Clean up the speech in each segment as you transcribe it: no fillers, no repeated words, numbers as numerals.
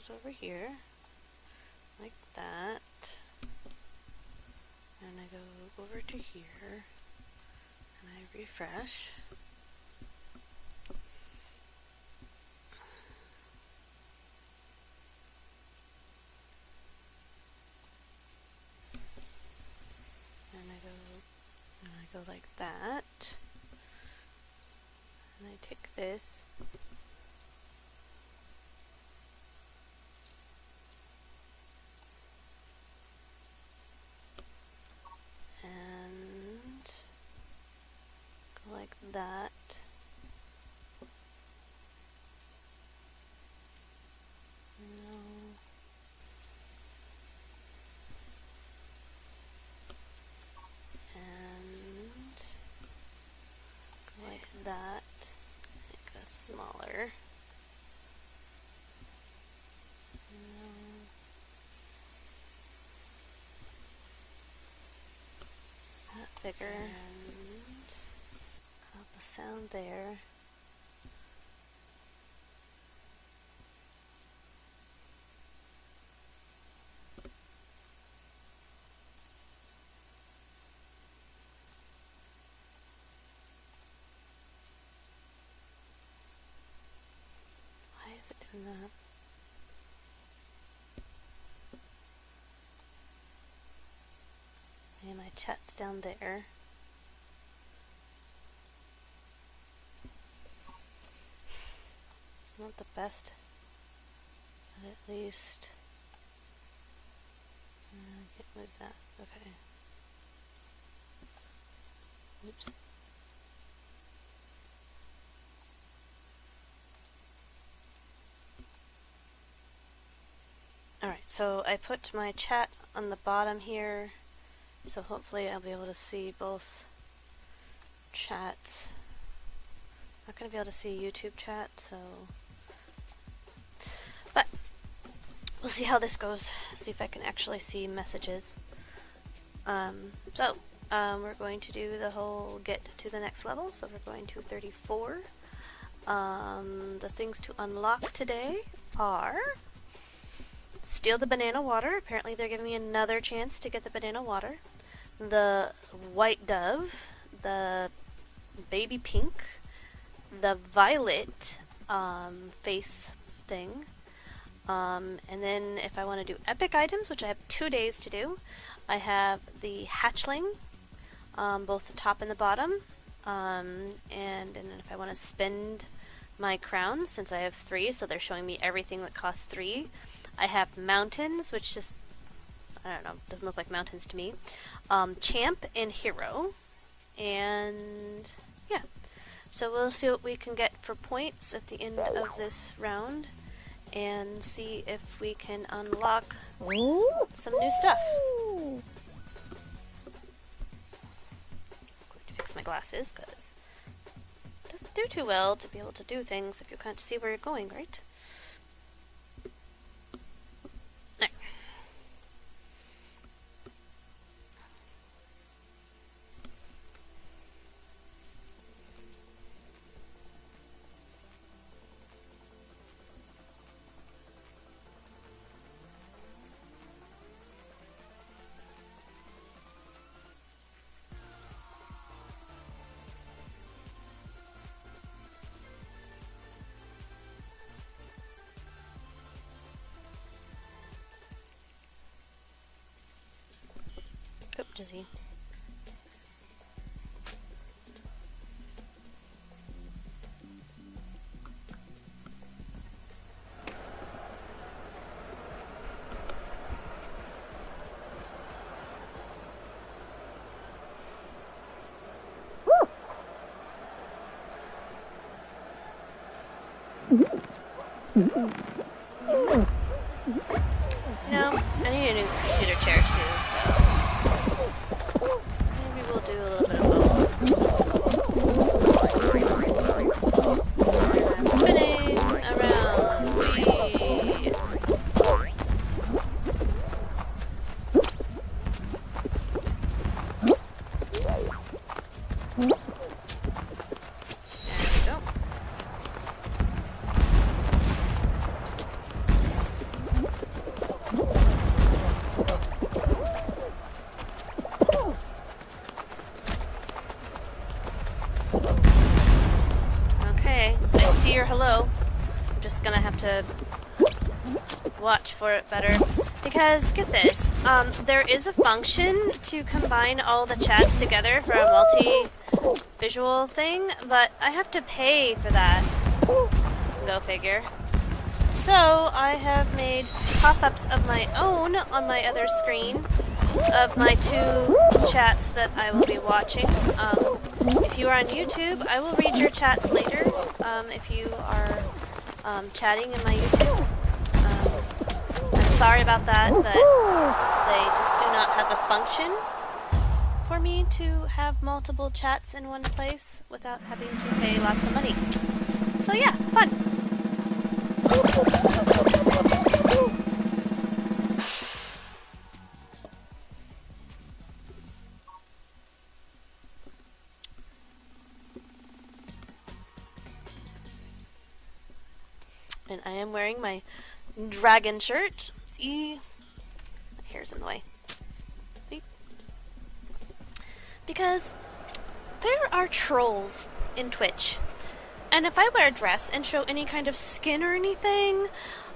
goes over here, like that. And I go over to here, and I refresh. And I go like that. And I take this. And go like that. No. And go like that. Make a smaller. No. That bigger. And have the sound there. Why is it doing that? And my chat's down there. It's not the best, but at least I can't move that. Okay. Oops. Alright, so I put my chat on the bottom here, so hopefully I'll be able to see both chats. Not going to be able to see YouTube chat, so... But, we'll see how this goes. See if I can actually see messages. We're going to do the whole get to the next level, so we're going to 34. The things to unlock today are... Steal the banana water. Apparently they're giving me another chance to get the banana water. The white dove. The baby pink. The violet face thing. And then if I want to do epic items, which I have 2 days to do, I have the hatchling, both the top and the bottom. And then if I want to spend my crowns, since I have 3, so they're showing me everything that costs 3. I have mountains, which just, I don't know, doesn't look like mountains to me. Champ and hero. And yeah. So we'll see what we can get for points at the end of this round. And see if we can unlock some new stuff. I'm going to fix my glasses, because it doesn't do too well to be able to do things if you can't see where you're going, right? Oh, does he? No, I need a new computer chair too, so maybe we'll do a little bit of both. I'm spinning around. Whee! There we go. see your hello. I'm just gonna have to watch for it better. Because, get this, there is a function to combine all the chats together for a multi-visual thing, but I have to pay for that. Go figure. So, I have made pop-ups of my own on my other screen of my 2 chats that I will be watching. If you are on YouTube, I will read your chats later, if you are chatting in my YouTube. I'm sorry about that, but they just do not have a function for me to have multiple chats in one place without having to pay lots of money. So yeah, fun. And I am wearing my dragon shirt. See? My hair's in the way. See? Because there are trolls in Twitch. And if I wear a dress and show any kind of skin or anything,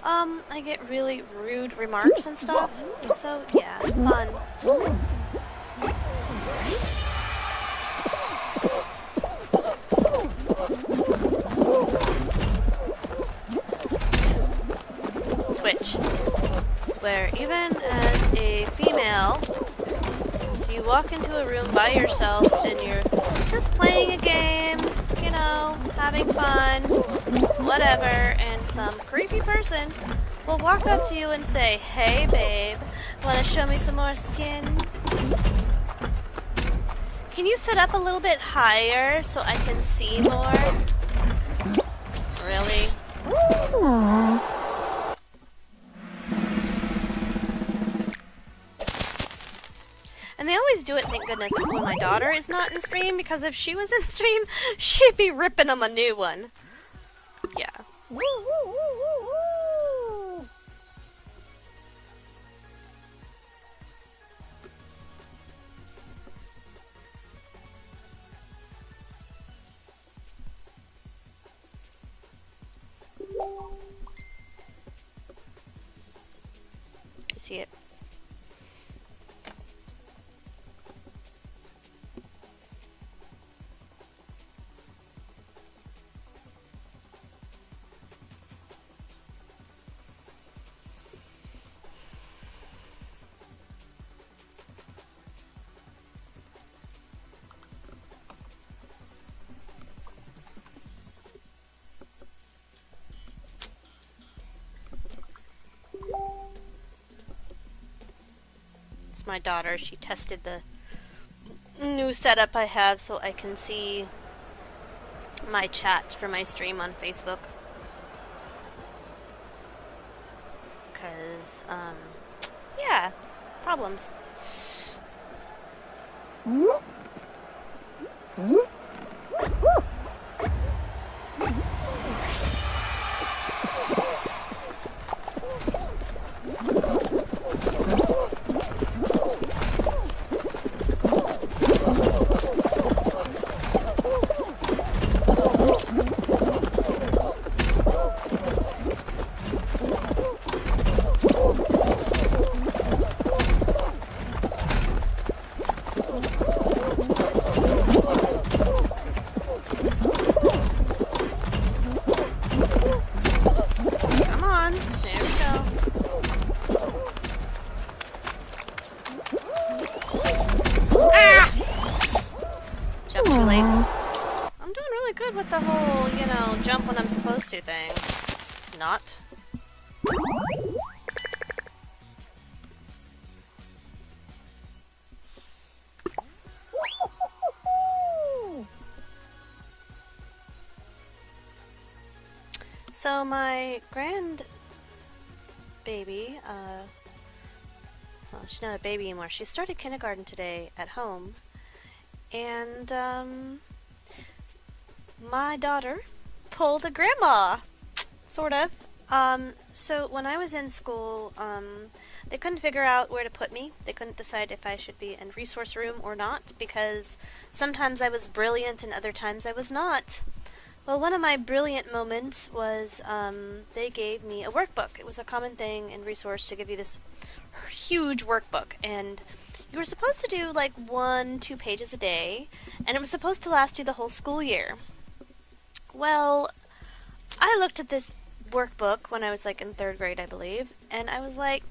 I get really rude remarks and stuff. So, yeah, fun. Twitch, where even as a female, if you walk into a room by yourself and you're just playing a game, you know, having fun, whatever, and some creepy person will walk up to you and say, "Hey babe, wanna show me some more skin? Can you sit up a little bit higher so I can see more?" Really? And they always do it, thank goodness, when my daughter is not in stream, because if she was in stream, she'd be ripping them a new one. Yeah. You see it? My daughter, she tested the new setup I have so I can see my chat for my stream on Facebook. Cause, yeah, problems. Thing. Not. So my grandbaby, well, she's not a baby anymore. She started kindergarten today at home, and my daughter pulled a grandma, sort of. So when I was in school, they couldn't figure out where to put me. They couldn't decide if I should be in resource room or not, because sometimes I was brilliant and other times I was not. Well, one of my brilliant moments was they gave me a workbook. It was a common thing in Resource to give you this huge workbook, and you were supposed to do like 1-2 pages a day, and it was supposed to last you the whole school year. Well, I looked at this workbook when I was like in 3rd grade, I believe, and I was like,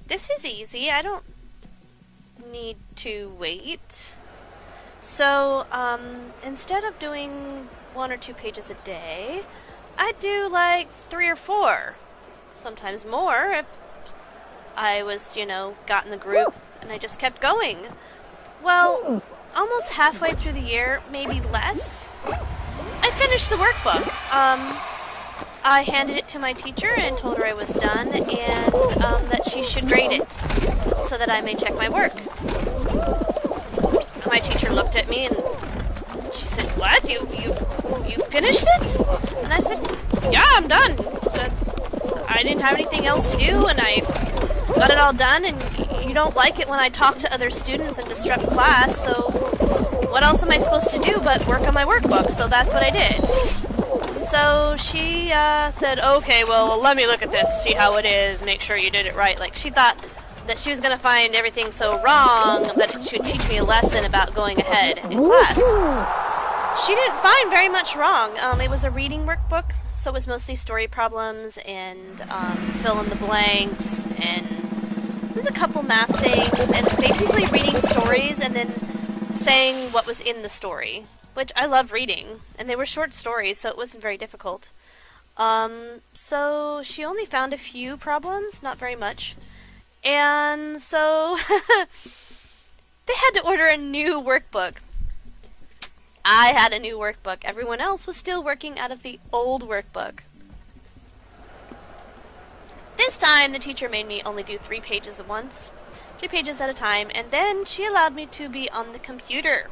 this is easy. I don't need to wait. So, instead of doing 1 or 2 pages a day, I'd do like 3 or 4, sometimes more if I was, got in the groove, and I just kept going. Well, almost halfway through the year, maybe less, I finished the workbook. I handed it to my teacher and told her I was done, and that she should grade it so that I may check my work. My teacher looked at me and she said, "What? You finished it?" And I said, "Yeah, I'm done. I didn't have anything else to do, and I got it all done, and you don't like it when I talk to other students and disrupt class, so what else am I supposed to do but work on my workbook?" So that's what I did. So she said, "Okay, well, let me look at this, see how it is, make sure you did it right." Like, she thought that she was going to find everything so wrong that she would teach me a lesson about going ahead in class. She didn't find very much wrong. It was a reading workbook, so it was mostly story problems and fill in the blanks, and there's a couple math things, and basically reading stories and then saying what was in the story, which I love reading, and they were short stories, so it wasn't very difficult. So she only found a few problems, not very much. And so they had to order a new workbook. I had a new workbook. Everyone else was still working out of the old workbook. This time, the teacher made me only do 3 pages at once, 3 pages at a time, and then she allowed me to be on the computer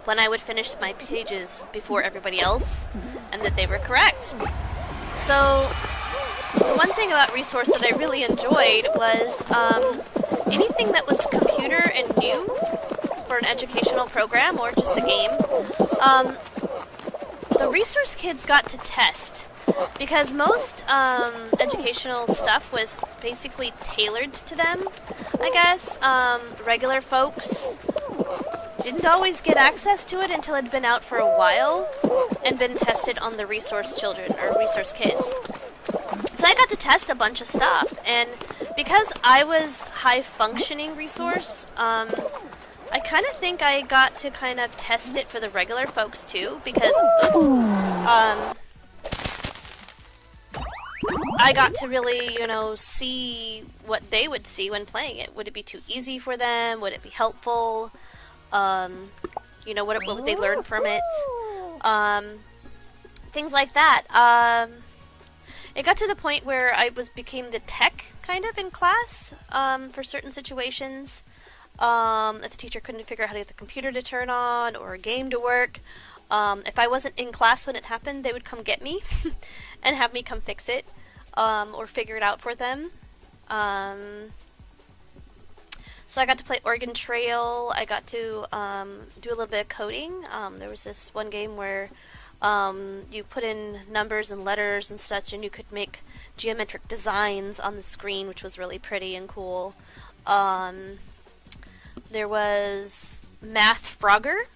when I would finish my pages before everybody else, and that they were correct. So one thing about Resource that I really enjoyed was anything that was computer and new for an educational program or just a game. The Resource kids got to test, because most educational stuff was basically tailored to them, I guess. Regular folks didn't always get access to it until it had been out for a while and been tested on the Resource children, or Resource kids. So I got to test a bunch of stuff, and because I was high-functioning Resource, I kind of think I got to kind of test it for the regular folks too, because, I got to really, see what they would see when playing it. Would it be too easy for them? Would it be helpful? What would they learn from it? Things like that. It got to the point where I became the tech kind of in class for certain situations. If the teacher couldn't figure out how to get the computer to turn on or a game to work, if I wasn't in class when it happened, they would come get me and have me come fix it or figure it out for them. So I got to play Oregon Trail. I got to do a little bit of coding. There was this one game where you put in numbers and letters and such, and you could make geometric designs on the screen, which was really pretty and cool. There was Math Frogger.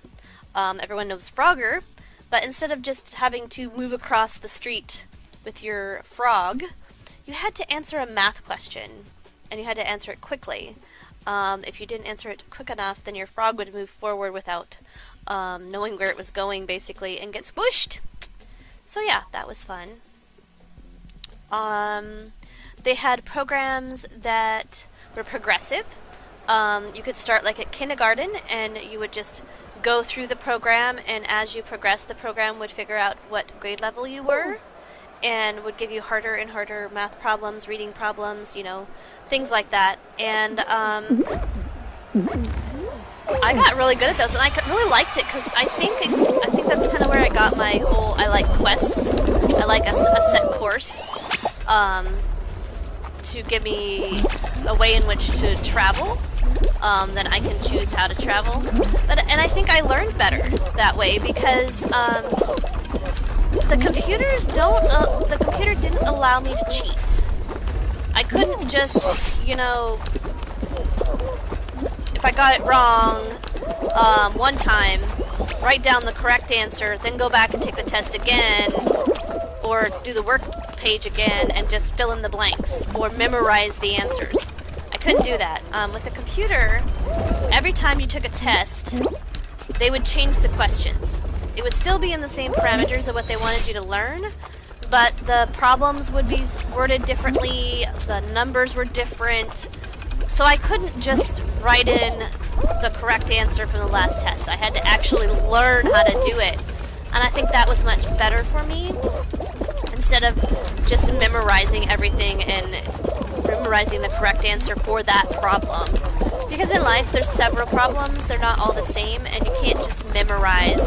Everyone knows Frogger, but instead of just having to move across the street with your frog, you had to answer a math question, and you had to answer it quickly. If you didn't answer it quick enough, then your frog would move forward without knowing where it was going, basically, and get squished. So yeah, that was fun. They had programs that were progressive. You could start like at kindergarten, and you would just go through the program, and as you progressed, the program would figure out what grade level you were, and would give you harder and harder math problems, reading problems, things like that. And I got really good at those, and I really liked it, because I think that's kind of where I got my whole, I like quests. I like a set course to give me a way in which to travel. then I can choose how to travel. And I think I learned better that way because the computer didn't allow me to cheat. I couldn't just, you know, if I got it wrong one time, write down the correct answer, then go back and take the test again, or do the work page again and just fill in the blanks, or memorize the answers. I couldn't do that. With the computer, every time you took a test, they would change the questions. It would still be in the same parameters of what they wanted you to learn, but the problems would be worded differently, the numbers were different, so I couldn't just write in the correct answer from the last test. I had to actually learn how to do it, and I think that was much better for me, instead of just memorizing everything and memorizing the correct answer for that problem. Because in life, there's several problems, they're not all the same, and you can't just memorize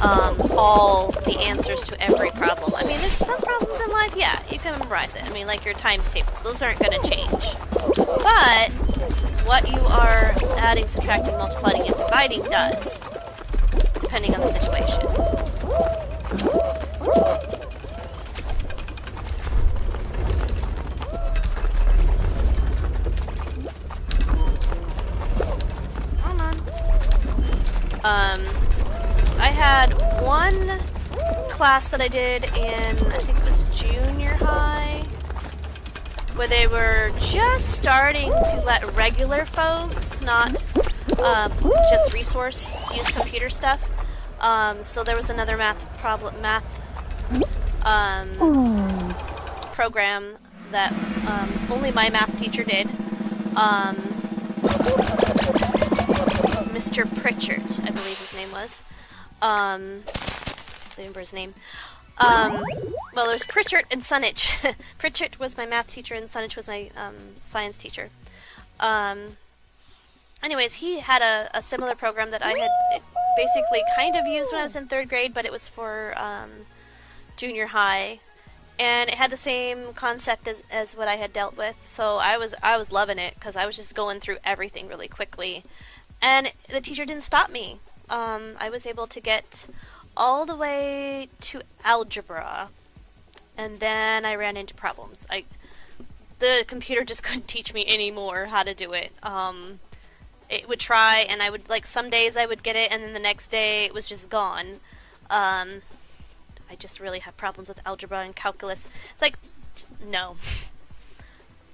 all the answers to every problem. I mean, there's some problems in life, yeah, you can memorize it. I mean, like your times tables, those aren't going to change. But what you are adding, subtracting, multiplying, and dividing does, depending on the situation. I had one class that I did in, I think it was junior high, where they were just starting to let regular folks, not just resource, use computer stuff. So there was another math program that only my math teacher did. Mr. Pritchard, I believe his name was. I don't remember his name. Well, there's Pritchard and Sunich. Pritchard was my math teacher and Sunich was my science teacher. Anyways, he had a similar program that I had basically kind of used when I was in 3rd grade, but it was for junior high. And it had the same concept as what I had dealt with, so I was loving it because I was just going through everything really quickly. And the teacher didn't stop me. I was able to get all the way to algebra, and then I ran into problems. The computer just couldn't teach me anymore how to do it. It would try, and I would, like, some days I would get it, and then the next day it was just gone. I just really have problems with algebra and calculus. It's like, no.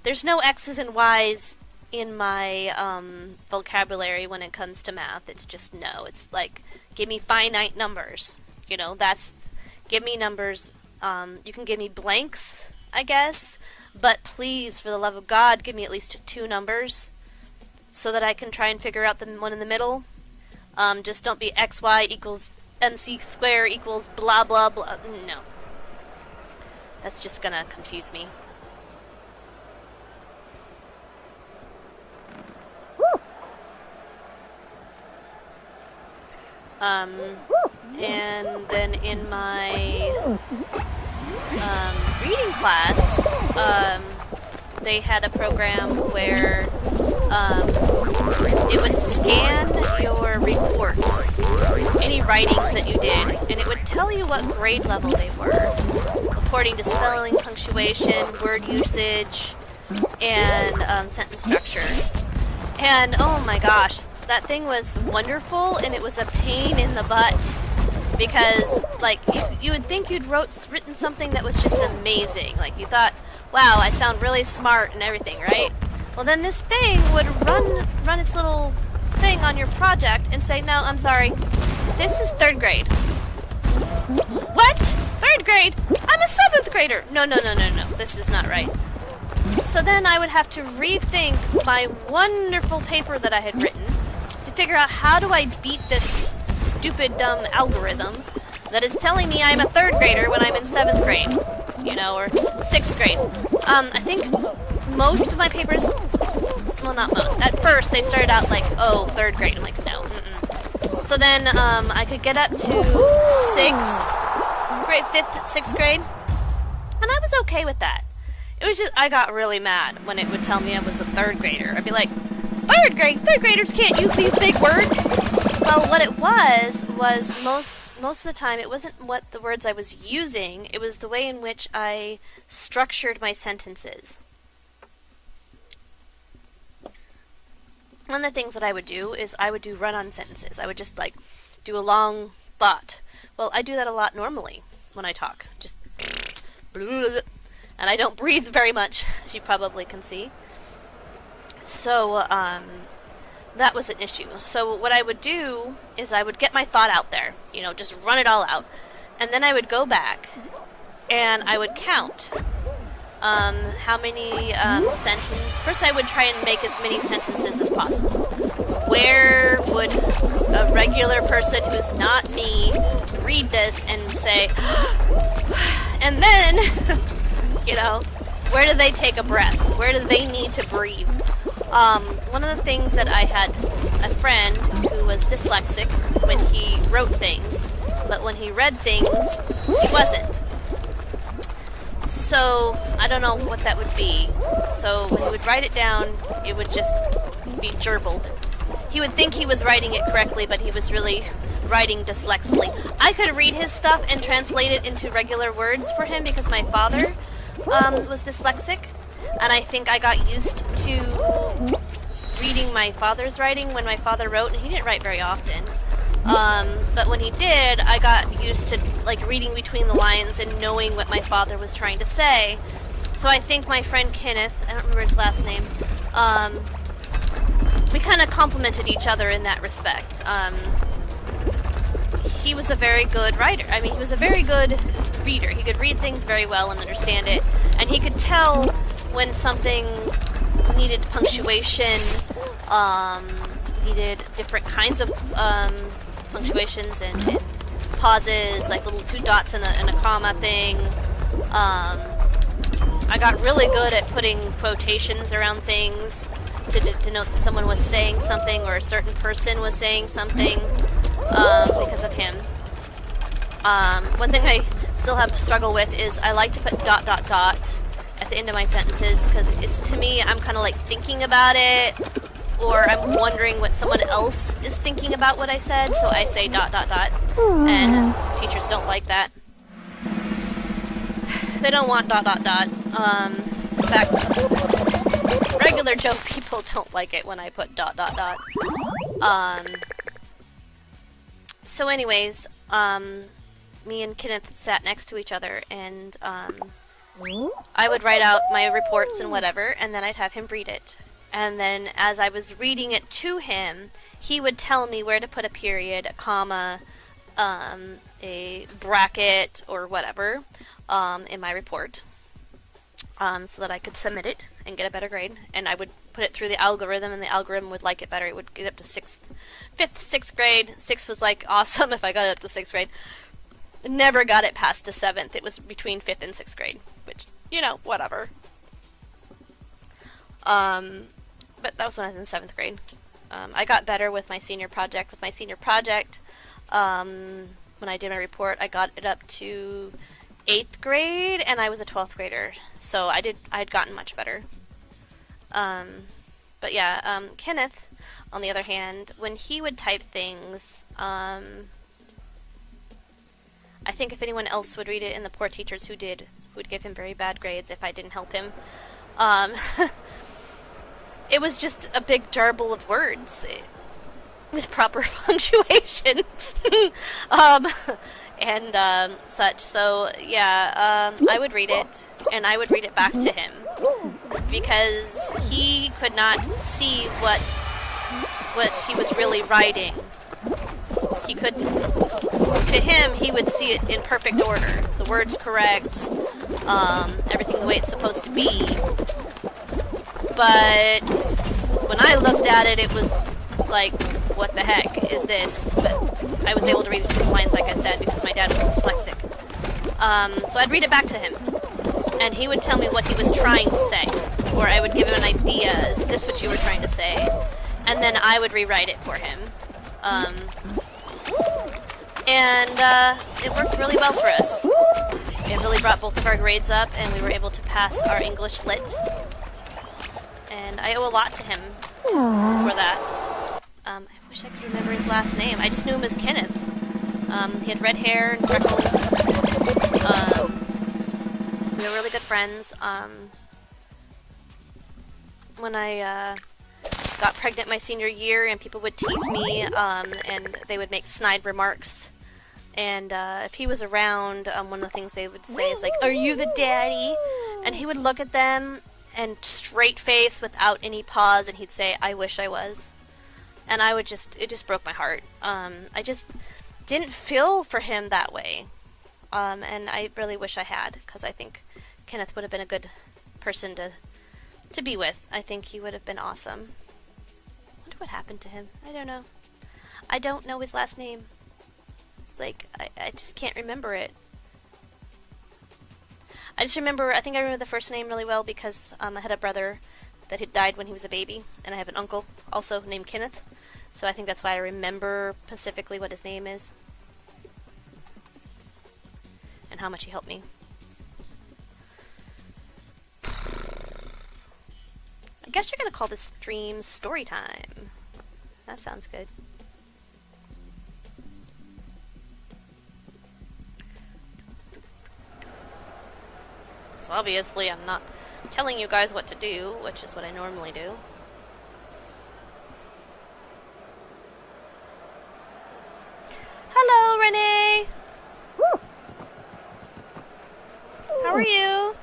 There's no X's and Y's in my vocabulary when it comes to math. It's just no. It's like, give me finite numbers. You know, give me numbers. You can give me blanks, I guess, but please, for the love of God, give me at least 2 numbers so that I can try and figure out the one in the middle. Just don't be xy equals mc square equals blah blah blah. No. That's just gonna confuse me. And then in my reading class, they had a program where it would scan your reports, any writings that you did, and it would tell you what grade level they were, according to spelling, punctuation, word usage, and sentence structure. And oh my gosh, that thing was wonderful, and it was a pain in the butt, because like you would think you'd written something that was just amazing. Like you thought, wow, I sound really smart and everything, right? Well, then this thing would run its little thing on your project and say, no, I'm sorry, this is 3rd grade. What? 3rd grade? I'm a 7th grader. No, this is not right. So then I would have to rethink my wonderful paper that I had written to figure out how do I beat this stupid, dumb algorithm that is telling me I'm a 3rd grader when I'm in 7th grade, you know, or 6th grade. I think most of my papers, well, not most, at first they started out like, oh, 3rd grade. I'm like, no, So then I could get up to 6th grade, 5th, 6th grade, and I was okay with that. It was just, I got really mad when it would tell me I was a 3rd grader. I'd be like, third grade. Third graders can't use these big words. Well, what it was most of the time it wasn't what the words I was using, it was the way in which I structured my sentences. One of the things that I would do is I would do run-on sentences. I would just like do a long thought. Well, I do that a lot normally when I talk. Just and I don't breathe very much, as you probably can see. So, that was an issue. So what I would do is I would get my thought out there, you know, just run it all out. And then I would go back and I would count how many sentences. First I would try and make as many sentences as possible. Where would a regular person who's not me read this and say, and then, you know, where do they take a breath? Where do they need to breathe? One of the things that I had a friend who was dyslexic when he wrote things, but when he read things, he wasn't. So, I don't know what that would be. So, when he would write it down, it would just be gerbled. He would think he was writing it correctly, but he was really writing dyslexically. I could read his stuff and translate it into regular words for him because my father was dyslexic. And I think I got used to reading my father's writing when my father wrote, and he didn't write very often. But when he did, I got used to like reading between the lines and knowing what my father was trying to say. So I think my friend Kenneth, I don't remember his last name, we kind of complemented each other in that respect. He was a very good writer. I mean, he was a very good reader. He could read things very well and understand it, and he could tell when something needed punctuation, needed different kinds of punctuations and pauses, like little 2 dots and a comma thing. I got really good at putting quotations around things to denote that someone was saying something or a certain person was saying something because of him. One thing I still have struggle with is I like to put ... at the end of my sentences because it's, to me, I'm kind of like thinking about it, or I'm wondering what someone else is thinking about what I said, so I say ... and teachers don't like that. They don't want ... In fact, regular Joe people don't like it when I put ... So anyways, me and Kenneth sat next to each other, and I would write out my reports and whatever, and then I'd have him read it. And then as I was reading it to him, he would tell me where to put a period, a comma, a bracket, or whatever, in my report, so that I could submit it and get a better grade. And I would put it through the algorithm, and the algorithm would like it better. It would get up to 5th, 6th grade. 6th was like awesome if I got it up to 6th grade. Never got it past to 7th. It was between 5th and 6th grade, which, you know, whatever. But that was when I was in 7th grade. I got better with my senior project. With my senior project, when I did my report, I got it up to 8th grade, and I was a 12th grader. So I had gotten much better. But yeah, Kenneth, on the other hand, when he would type things, I think if anyone else would read it, and the poor teachers who did, would give him very bad grades if I didn't help him. It was just a big jarble of words with proper punctuation and such. So yeah, I would read it, and I would read it back to him because he could not see what he was really writing. He could. To him, he would see it in perfect order. The words correct, everything the way it's supposed to be. But when I looked at it, it was like, what the heck is this? But I was able to read between the lines, like I said, because my dad was dyslexic. So I'd read it back to him, and he would tell me what he was trying to say, or I would give him an idea, is this what you were trying to say? And then I would rewrite it for him. And it worked really well for us. It really brought both of our grades up, and we were able to pass our English Lit. And I owe a lot to him for that. I wish I could remember his last name. I just knew him as Kenneth. He had red hair and freckles. We were really good friends. When I got pregnant my senior year, and people would tease me, and they would make snide remarks. And if he was around, one of the things they would say is like, "Are you the daddy?" And he would look at them and straight face without any pause, and he'd say, "I wish I was." And I would it just broke my heart. I just didn't feel for him that way. And I really wish I had, because I think Kenneth would have been a good person to be with. I think he would have been awesome. I wonder what happened to him. I don't know. I don't know his last name. It's like, I just can't remember it. I think I remember the first name really well because I had a brother that had died when he was a baby, and I have an uncle also named Kenneth. So I think that's why I remember specifically what his name is. And how much he helped me. I guess you're gonna call this stream story time. That sounds good. So obviously I'm not telling you guys what to do, which is what I normally do. Hello, Renee! Woo. How are you?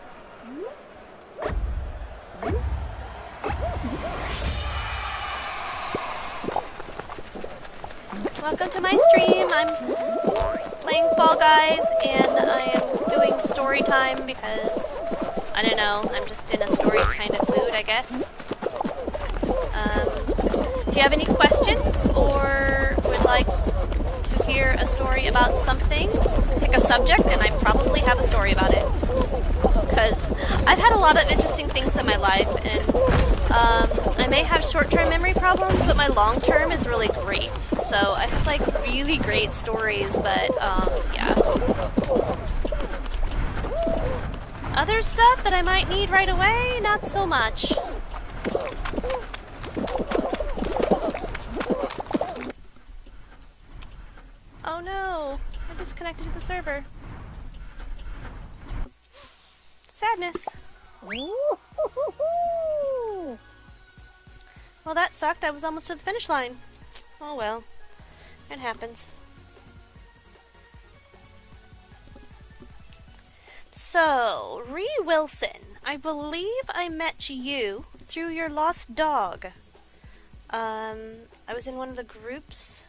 Welcome to my stream. I'm playing Fall Guys, and I am doing story time because, I don't know, I'm just in a story kind of mood, I guess. If you have any questions or would like to hear a story about something, pick a subject, and I probably have a story about it. Because I've had a lot of interesting things in my life, and I may have short-term memory problems, but my long-term is really great. So I have like really great stories, but yeah. Other stuff that I might need right away, not so much. Oh no, I disconnected to the server. Sadness. Well, that sucked. I was almost to the finish line. Oh well. It happens. So, Ree Wilson, I believe I met you through your lost dog. I was in one of the groups,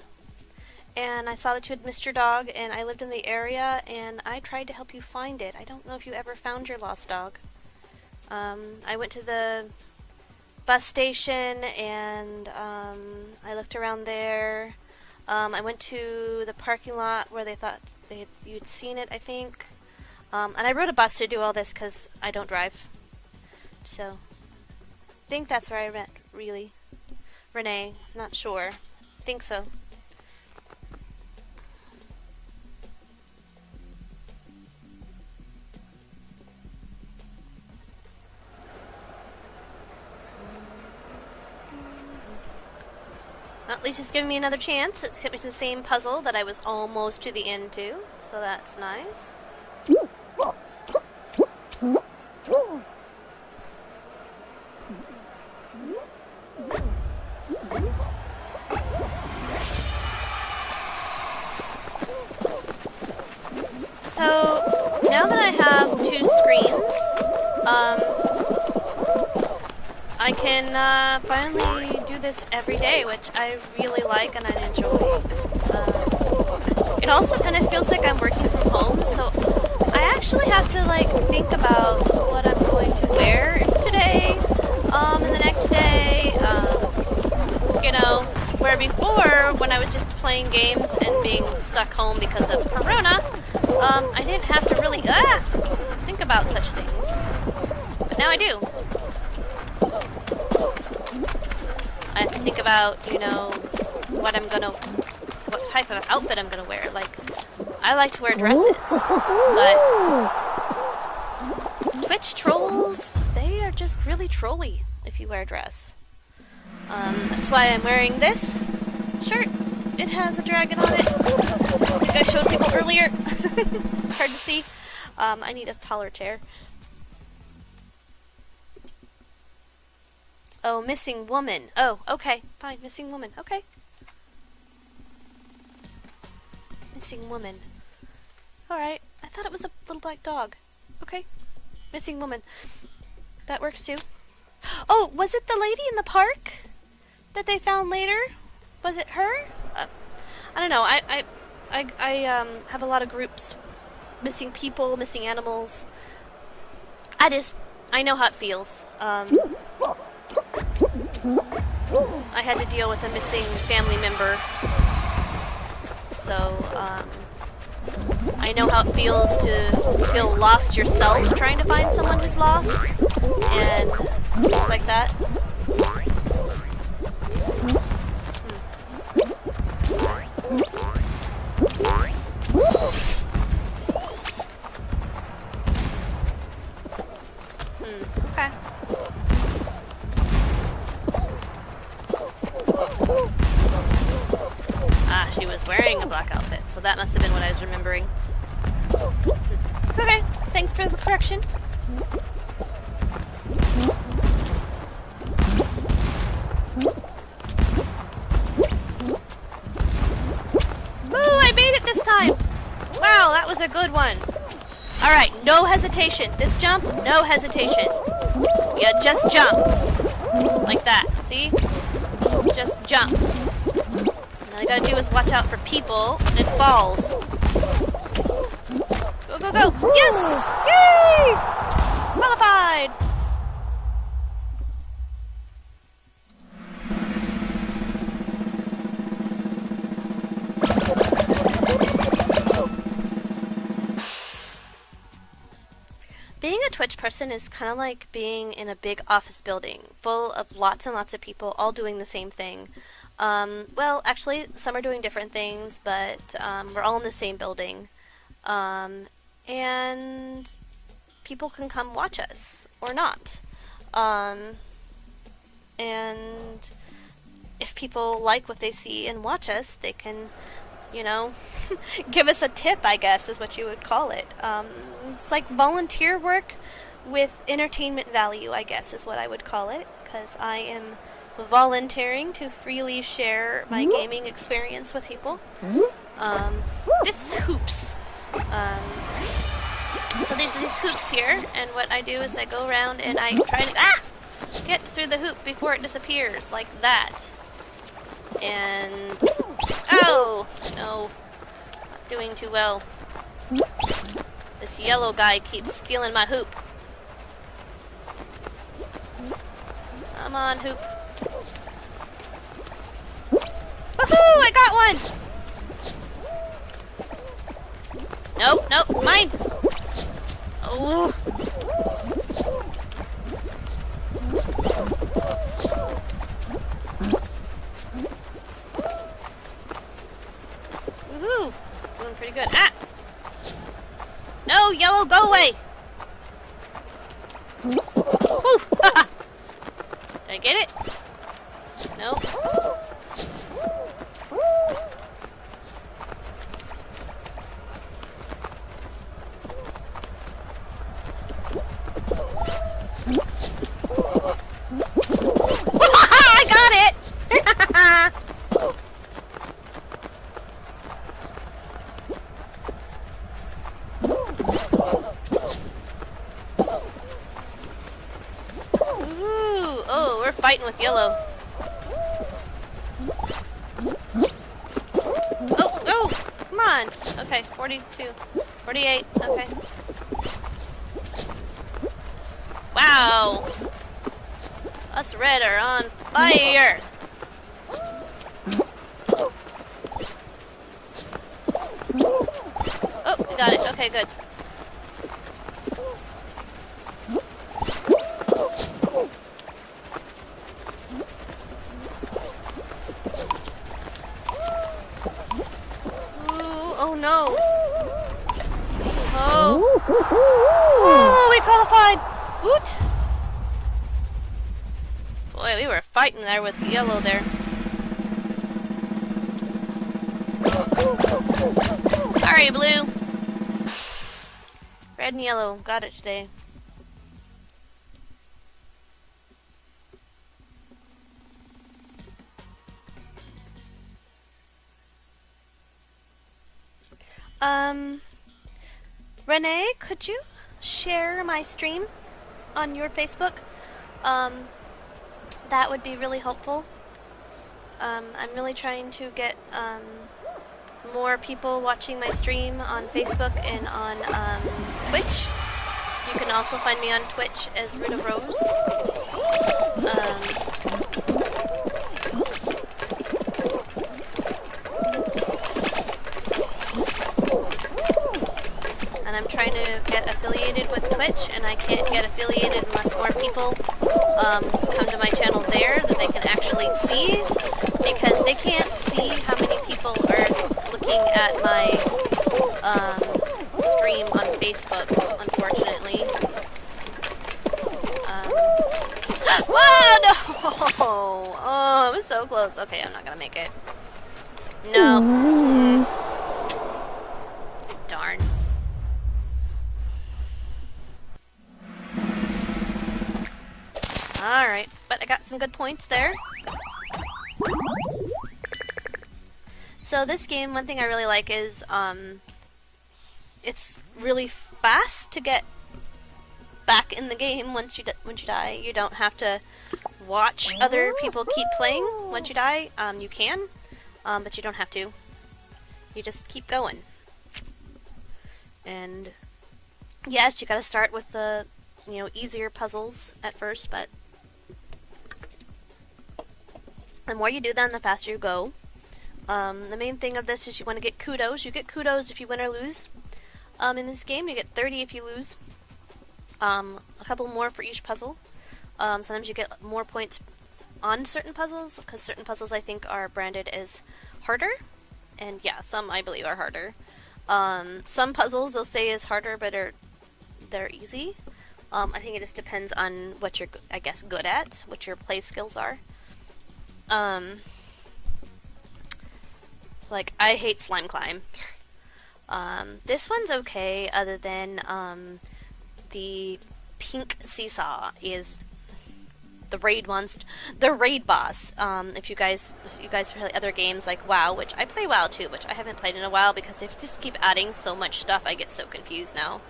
and I saw that you had missed your dog, and I lived in the area, and I tried to help you find it. I don't know if you ever found your lost dog. I went to the bus station, and I looked around there. I went to the parking lot where they thought you'd seen it, I think. And I rode a bus to do all this because I don't drive. So, I think that's where I met, really. Renee, not sure. Think so. Well, at least it's giving me another chance. It's hit me to the same puzzle that I was almost to the end to, so that's nice. So, now that I have two screens, I can finally do this every day, which I really like and I enjoy. It also kind of feels like I'm working from home, so I actually have to like think about what I'm going to wear today, and the next day, you know, where before, when I was just playing games and being stuck home because of Corona, I didn't have to really think about such things, but now I do. I have to think about, you know, what type of outfit I'm gonna wear. Like, I like to wear dresses, but Twitch trolls, they are just really trolly if you wear a dress. That's why I'm wearing this shirt. It has a dragon on it. I think I showed people earlier. It's hard to see. I need a taller chair. Oh, missing woman. Oh, okay. Fine, missing woman. Okay. Missing woman. Alright. I thought it was a little black dog. Okay. Missing woman. That works too. Oh, was it the lady in the park that they found later? Was it her? I don't know. I have a lot of groups. Missing people, missing animals. I know how it feels. I had to deal with a missing family member. So, I know how it feels to feel lost yourself trying to find someone who's lost. And things like that. Okay. Ah, she was wearing a black outfit, so that must have been what I was remembering. Okay, thanks for the correction. Ooh, I made it this time! Wow, that was a good one. Alright, no hesitation. This jump, no hesitation. Yeah, just jump. Like that, see? Just jump. All you gotta do is watch out for people and balls. Go, go, go! Yes! Yay! Qualified! Being a Twitch person is kind of like being in a big office building full of lots and lots of people all doing the same thing. Well, actually, some are doing different things, but we're all in the same building. And people can come watch us, or not. And if people like what they see and watch us, they can, you know, give us a tip, I guess, is what you would call it. It's like volunteer work with entertainment value, I guess, is what I would call it, because I am volunteering to freely share my gaming experience with people. This is hoops. So there's these hoops here, and what I do is I go around and I try to get through the hoop before it disappears, like that. And oh no, not doing too well. This yellow guy keeps stealing my hoop. Come on, hoop. Woohoo! I got one! Nope, nope, mine! Oh! Woohoo! Doing pretty good. Ah! No, yellow, go away! Woo! Did I get it? No. I got it! Ooh, oh, we're fighting with yellow. Oh, no! Come on! Okay, 42. 48, okay. Wow! Us red are on fire! Oh, we got it. Okay, good. Ooh, oh no! Oh! Oh, we qualified! Woot! Boy, we were fighting. fighting there with yellow there. Sorry, blue. Red and yellow. Got it today. Renee, could you share my stream on your Facebook? That would be really helpful. I'm really trying to get more people watching my stream on Facebook and on Twitch. You can also find me on Twitch as Ruta Rose. And I'm trying to get affiliated with Twitch, and I can't get affiliated unless more people come to my channel there that they can actually see, because they can't see how many people are looking at my stream on Facebook, unfortunately. Whoa, no! Oh, it was so close. Okay, I'm not gonna make it. No. Darn. Alright, but I got some good points there. So this game, one thing I really like is, it's really fast to get back in the game once you die. You don't have to watch other people keep playing once you die. You can, but you don't have to. You just keep going. And yes, you gotta start with the, easier puzzles at first, but the more you do them, the faster you go. The main thing of this is you want to get kudos. You get kudos if you win or lose. In this game, you get 30 if you lose. A couple more for each puzzle. Sometimes you get more points on certain puzzles, because certain puzzles I think are branded as harder. And yeah, some I believe are harder. Some puzzles they'll say is harder, but they're easy. I think it just depends on what you're, I guess, good at, what your play skills are. Like, I hate Slime Climb. This one's okay, other than, the pink seesaw is the raid boss. If you guys play other games like WoW, which I play WoW too, which I haven't played in a while because they just keep adding so much stuff, I get so confused now.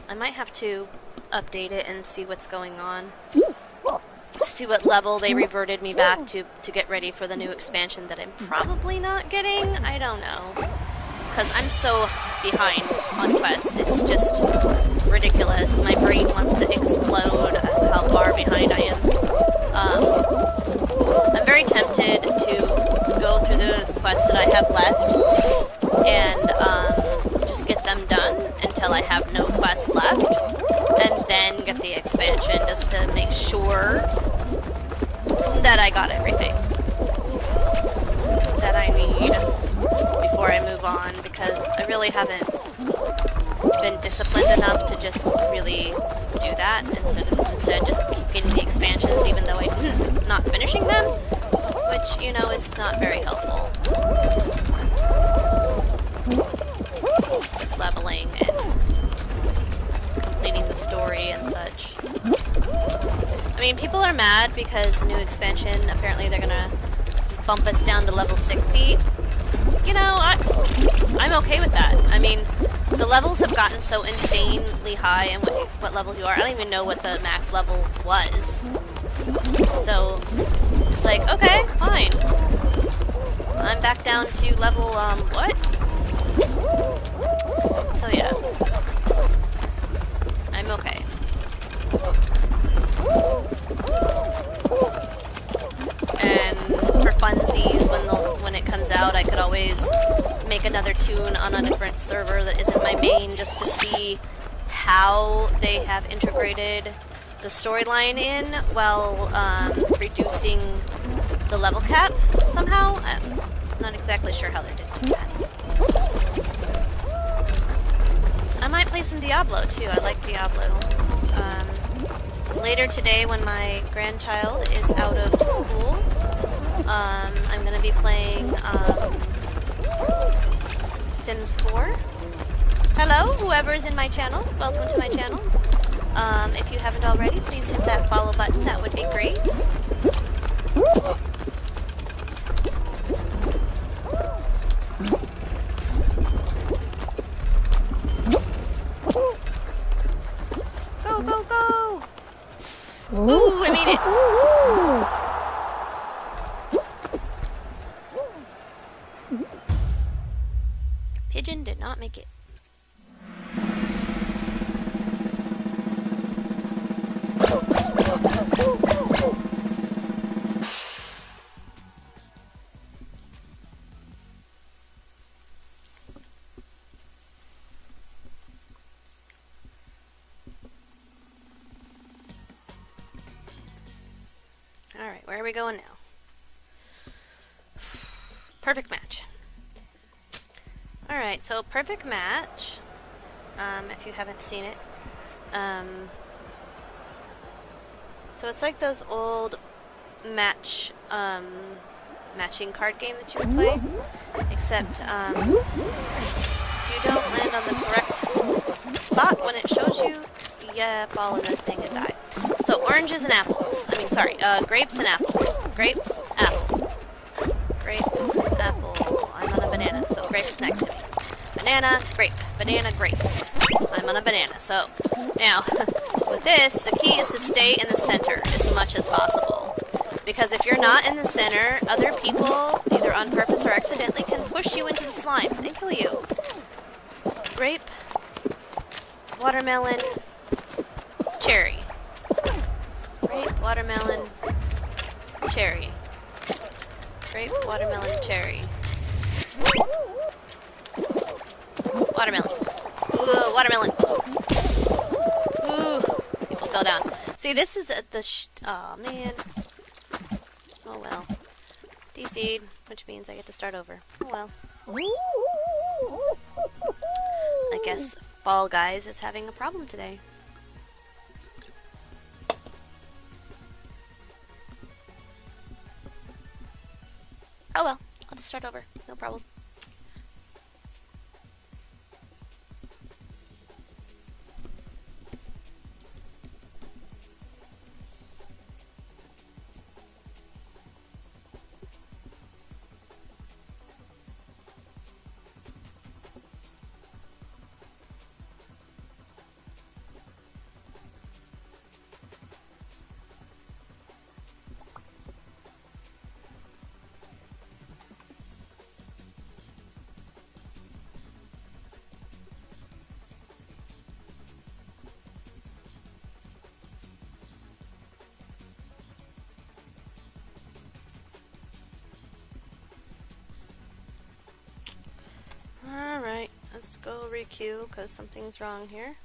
I might have to update it and see what's going on. See what level they reverted me back to get ready for the new expansion that I'm probably not getting. I don't know. Because I'm so behind on quests. It's just ridiculous. My brain wants to explode how far behind I am. I'm very tempted to go through the quests that I have left and just get them done until I have no quests left, and then get the expansion just to make sure that I got everything that I need before I move on, because I really haven't been disciplined enough to just really do that, instead just keep getting the expansions even though I'm not finishing them, which, is not very helpful. Leveling and completing the story and such. I mean, people are mad because the new expansion, apparently they're gonna bump us down to level 60. I'm okay with that. I mean, the levels have gotten so insanely high, and what level you are, I don't even know what the max level was. So, it's like, okay, fine. I'm back down to level, what? So yeah. I'm okay. And for funsies, when it comes out, I could always make another tune on a different server that isn't my main, just to see how they have integrated the storyline in while reducing the level cap somehow. I'm not exactly sure how they're doing that. I might play some Diablo too. I like Diablo. later today when my grandchild is out of school, I'm going to be playing Sims 4. Hello, whoever is in my channel. Welcome to my channel. If you haven't already, please hit that follow button. That would be great. Go, go, go! Ooh, I made it! Pigeon did not make it. Alright, where are we going now? Perfect match. Alright, so perfect match, if you haven't seen it, so it's like those old matching card game that you would play, except, if you don't land on the correct spot when it shows you, you fall in this thing and die. So oranges and apples. I mean, sorry, grapes and apples. Grapes, apple. Grape, apple. I'm on a banana, so grape is next to me. Banana, grape. Banana, grape. I'm on a banana. So now, with this, the key is to stay in the center as much as possible. Because if you're not in the center, other people, either on purpose or accidentally, can push you into the slime and kill you. Grape, watermelon, cherry. Grape, watermelon, cherry. Grape, watermelon, cherry. Watermelon. Ooh, watermelon. Ooh, people fell down. See, this is aw, man. Oh well. D-seed, which means I get to start over. Oh well. I guess Fall Guys is having a problem today. Oh well, I'll just start over. No problem. Alright, let's go requeue because something's wrong here.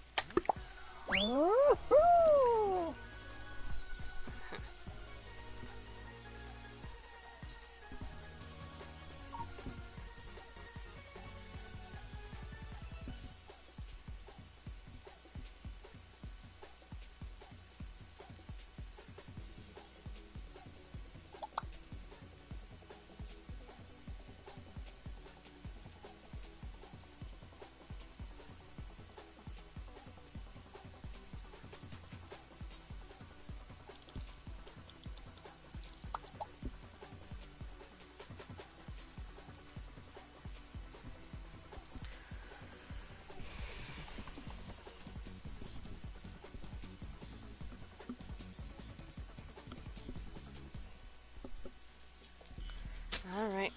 Alright.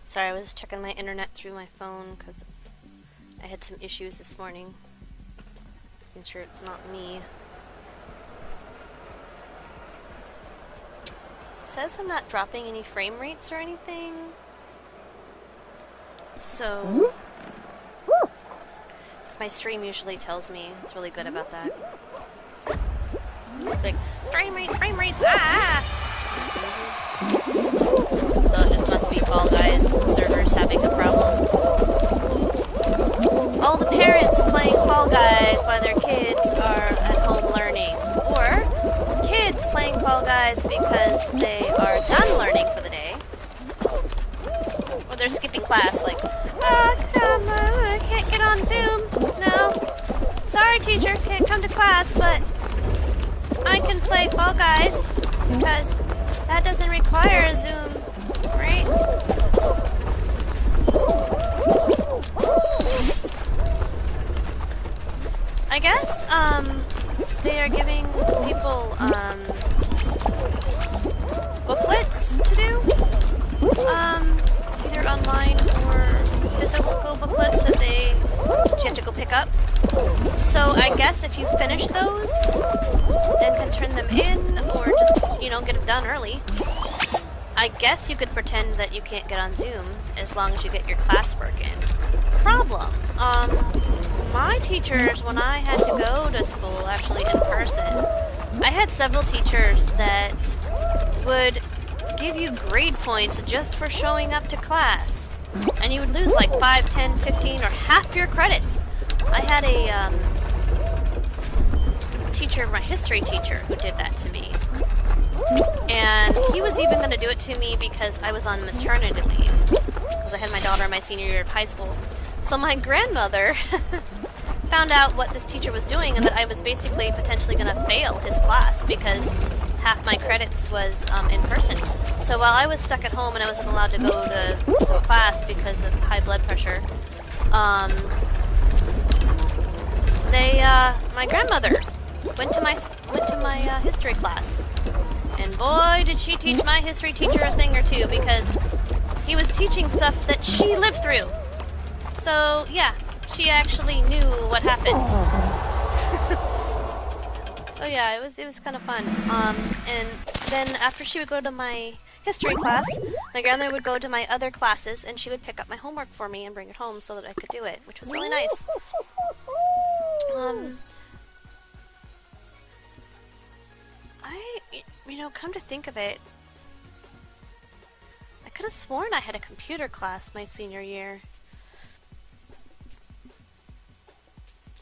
Sorry, I was checking my internet through my phone because I had some issues this morning. Making sure it's not me. It says I'm not dropping any frame rates or anything. So, as my stream usually tells me, it's really good about that. It's like, frame rates, ah! So it just must be Fall Guys servers having a problem. All the parents playing Fall Guys while their kids are guys because they are done learning for the day. Or they're skipping class, like, I can't get on Zoom. No. Sorry, teacher, can't come to class, but I can play Fall Guys because that doesn't require a Zoom, right? I guess, they are giving people, booklets to do, either online or physical booklets that you have to go pick up. So I guess if you finish those and can turn them in, or just, you know, get them done early, I guess you could pretend that you can't get on Zoom as long as you get your classwork in. Problem. My teachers, when I had to go to school, actually in person, I had several teachers that would give you grade points just for showing up to class. And you would lose like 5, 10, 15, or half your credits. I had a teacher, my history teacher, who did that to me. And he was even going to do it to me because I was on maternity leave. Because I had my daughter in my senior year of high school. So my grandmother found out what this teacher was doing and that I was basically potentially going to fail his class because half my credits was in person. So while I was stuck at home and I wasn't allowed to go to class because of high blood pressure, my grandmother went to my history class, and boy did she teach my history teacher a thing or two, because he was teaching stuff that she lived through. So yeah, she actually knew what happened. So yeah, it was kind of fun. And then after she would go to my history class, my grandmother would go to my other classes and she would pick up my homework for me and bring it home so that I could do it, which was really nice. You know, come to think of it, I could have sworn I had a computer class my senior year.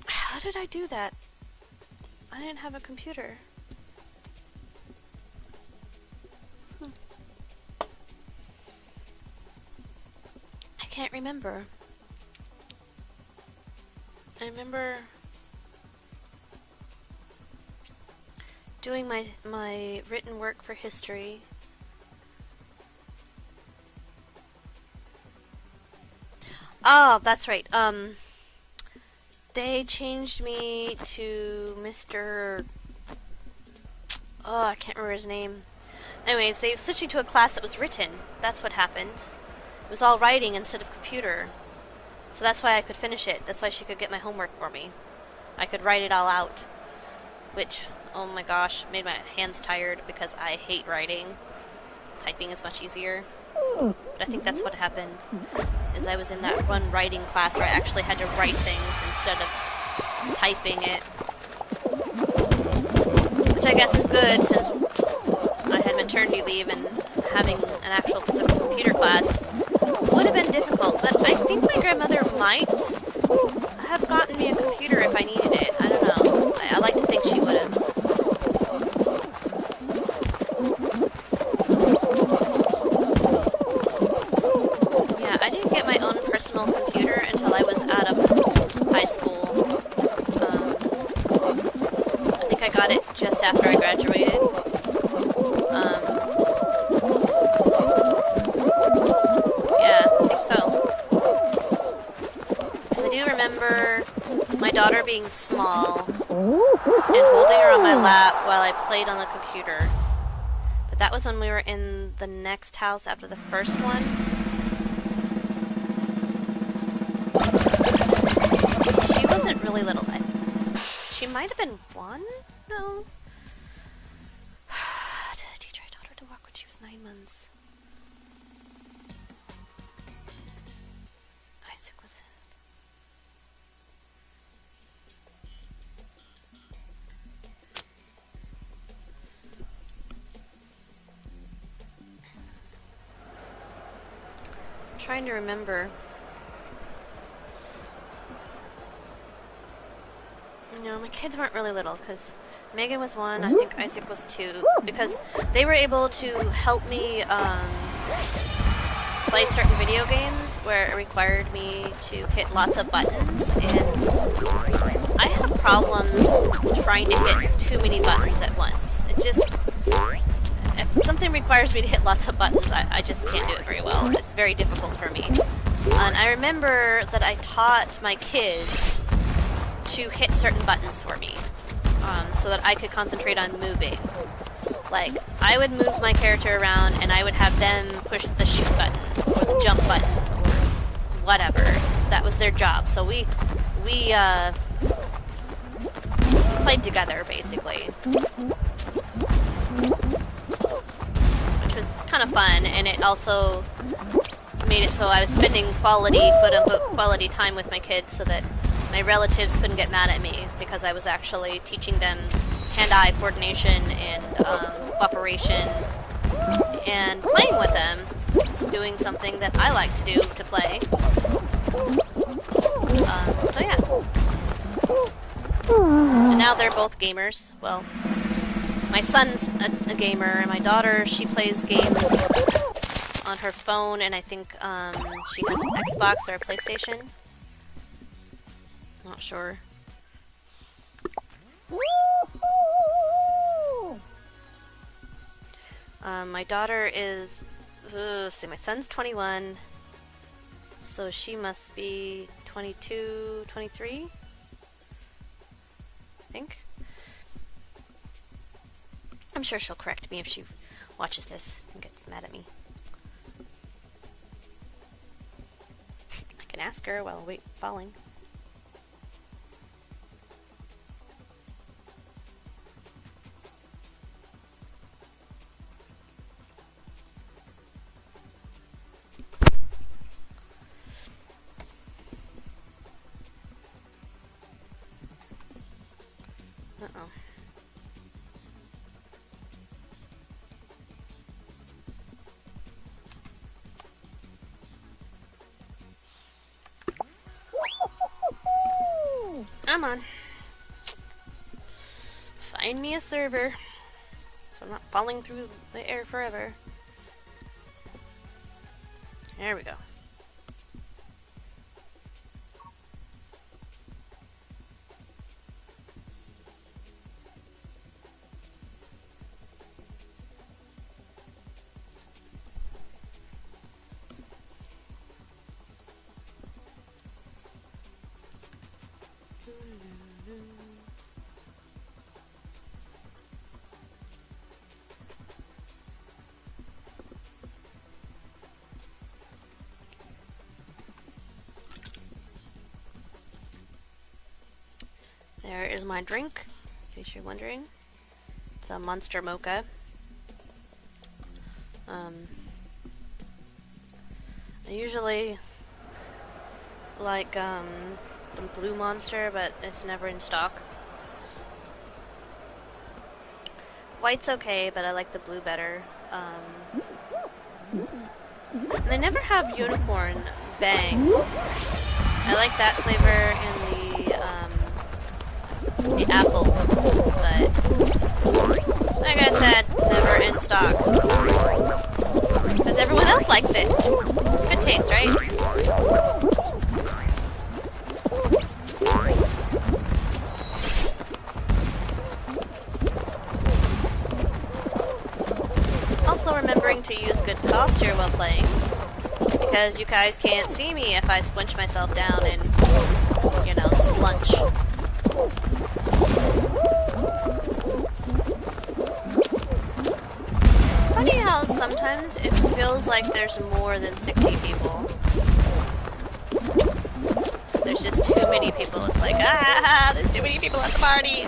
How did I do that? I didn't have a computer. I can't remember. I remember doing my written work for history. Oh, that's right. They changed me to Mr. Oh, I can't remember his name. Anyways, they switched me to a class that was written. That's what happened. It was all writing instead of computer. So that's why I could finish it. That's why she could get my homework for me. I could write it all out. Which, oh my gosh, made my hands tired because I hate writing. Typing is much easier. But I think that's what happened. Is I was in that one writing class where I actually had to write things instead of typing it. Which I guess is good since I had maternity leave, and having an actual physical computer class would have been difficult. But I think my grandmother might have gotten me a computer if I needed it. I don't know. I like to think she would have. Yeah, I didn't get my own personal computer until I was out of high school. I think I got it just after I graduated. Yeah, I think so. Because I do remember my daughter being small and holding her on my lap while I played on the computer. But that was when we were in the next house after the first one. She wasn't really little. She might have been 1? No. The teacher I taught her to walk when she was 9 months. Isaac was... I'm trying to remember. No, my kids weren't really little, because Megan was 1, I think Isaac was 2, because they were able to help me play certain video games where it required me to hit lots of buttons, and I have problems trying to hit too many buttons at once. It just, if something requires me to hit lots of buttons, I just can't do it very well. It's very difficult for me. And I remember that I taught my kids to hit certain buttons for me, so that I could concentrate on moving. Like, I would move my character around and I would have them push the shoot button or the jump button or whatever. That was their job. So we played together, basically. Which was kind of fun, and it also made it so I was spending quality, quote-unquote, quality time with my kids so that my relatives couldn't get mad at me because I was actually teaching them hand-eye coordination and cooperation and playing with them, doing something that I like to do to play. So yeah. And now they're both gamers. Well, my son's a gamer, and my daughter, she plays games on her phone, and I think she has an Xbox or a PlayStation. Not sure. My daughter is, let's see, my son's 21, so she must be 22, 23, I think. I'm sure she'll correct me if she watches this and gets mad at me. I can ask her while falling. Uh-oh. Come on. Find me a server, so I'm not falling through the air forever. There we go. There is my drink, in case you're wondering. It's a Monster Mocha. I usually like the blue Monster, but it's never in stock. White's okay, but I like the blue better. And they never have Unicorn Bang. I like that flavor in the apple, but like I said, never in stock. Because everyone else likes it. Good taste, right? Also remembering to use good posture while playing, because you guys can't see me if I squinch myself down and, you know, slunch. It's funny how sometimes it feels like there's more than 60 people. There's just too many people. It's like, ah, there's too many people at the party.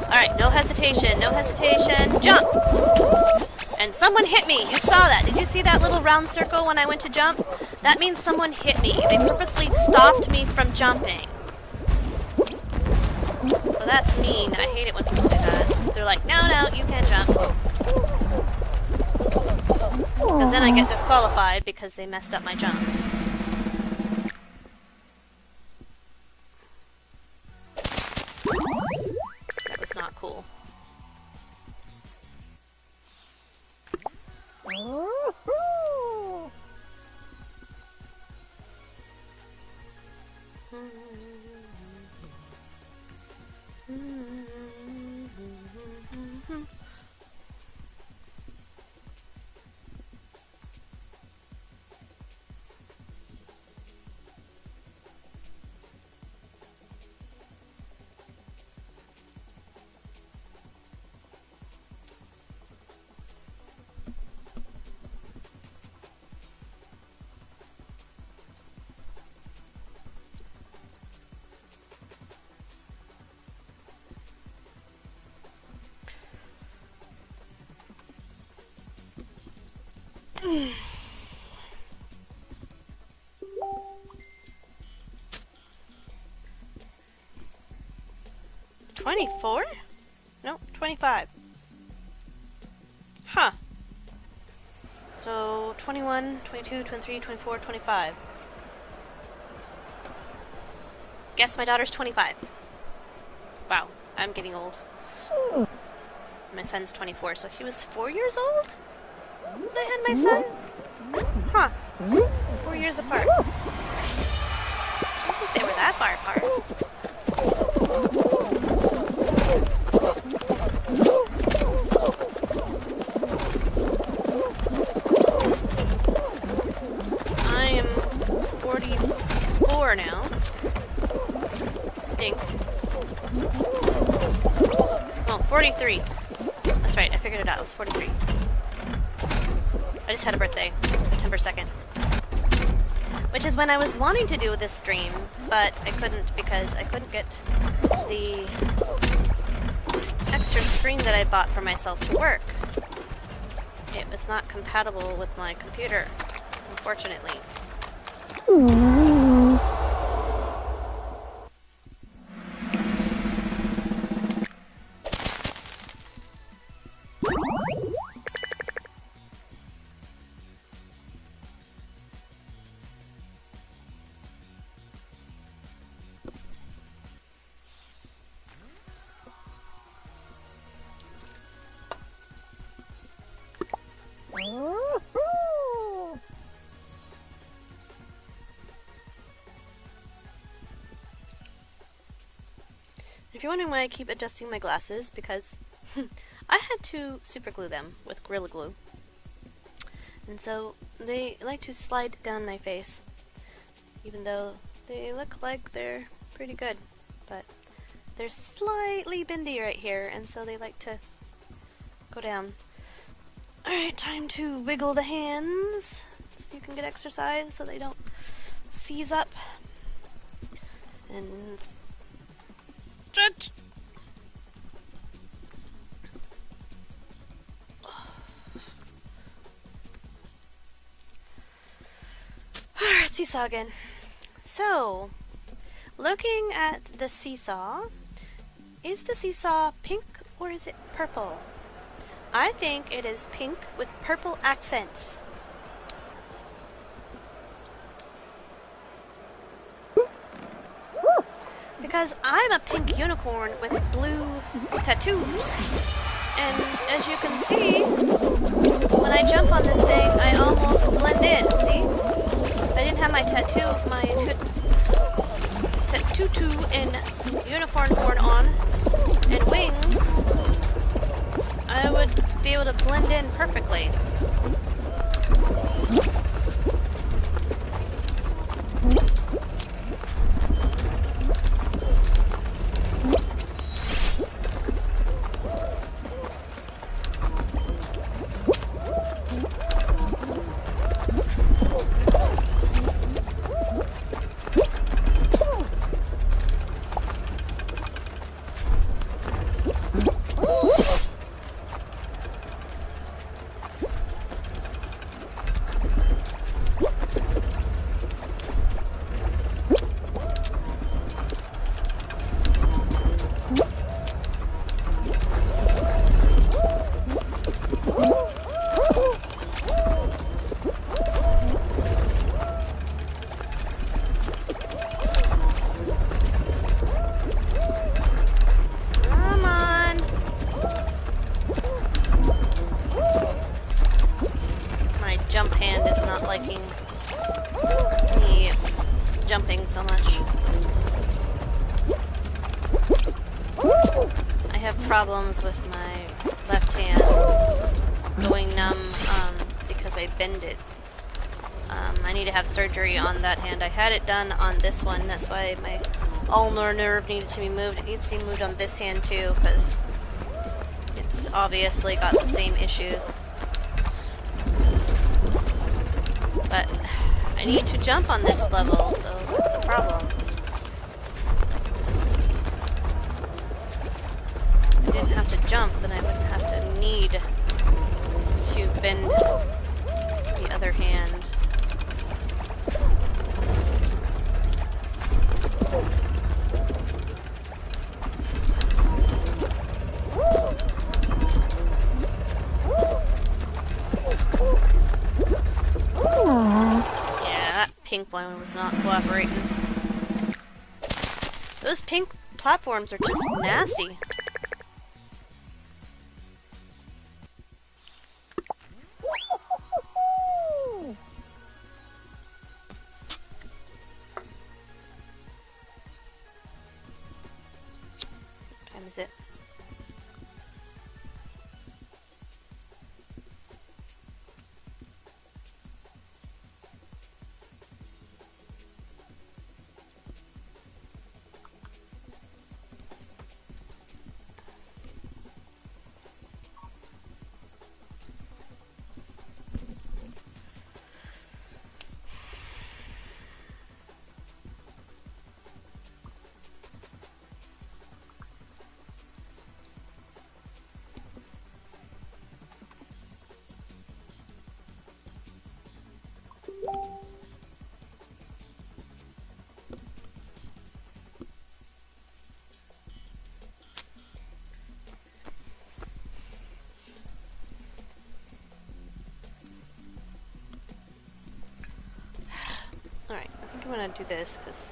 Alright, no hesitation, no hesitation. Jump! And someone hit me! You saw that! Did you see that little round circle when I went to jump? That means someone hit me. They purposely stopped me from jumping. So that's mean. I hate it when people do that. They're like, no, you can't jump. Because then I get disqualified because they messed up my jump. That was not cool. 24? No, 25. Huh. So 21, 22, 23, 24, 25. Guess my daughter's 25. Wow, I'm getting old. My son's 24, so he was 4 years old when I had my son? Huh. 4 years apart. I don't think they were that far apart. I am 44 now. I think. Oh, 43. That's right, I figured it out. It was 43. I just had a birthday, September 2nd. Which is when I was wanting to do this stream, but I couldn't because I couldn't get the extra screen that I bought for myself to work. It was not compatible with my computer, unfortunately. If you're wondering why I keep adjusting my glasses, because I had to super glue them with Gorilla Glue. And so they like to slide down my face, even though they look like they're pretty good. But they're slightly bendy right here, and so they like to go down. Alright, time to wiggle the hands so you can get exercise so they don't seize up. And stretch. Alright, seesaw again. So, looking at the seesaw, is the seesaw pink or is it purple? I think it is pink with purple accents. Because I'm a pink unicorn with blue tattoos. And as you can see, when I jump on this thing, I almost blend in, see? If I didn't have my tutu and unicorn horn on, and wings, I would be able to blend in perfectly. much. I have problems with my left hand going numb because I bend it. I need to have surgery on that hand. I had it done on this one, that's why my ulnar nerve needed to be moved. It needs to be moved on this hand too, because it's obviously got the same issues. But I need to jump on this level, so that's a problem. If I didn't have to jump, then I wouldn't have to need to bend the other hand. Pink one was not cooperating. Those pink platforms are just nasty. What time is it? Alright, I think I'm gonna do this because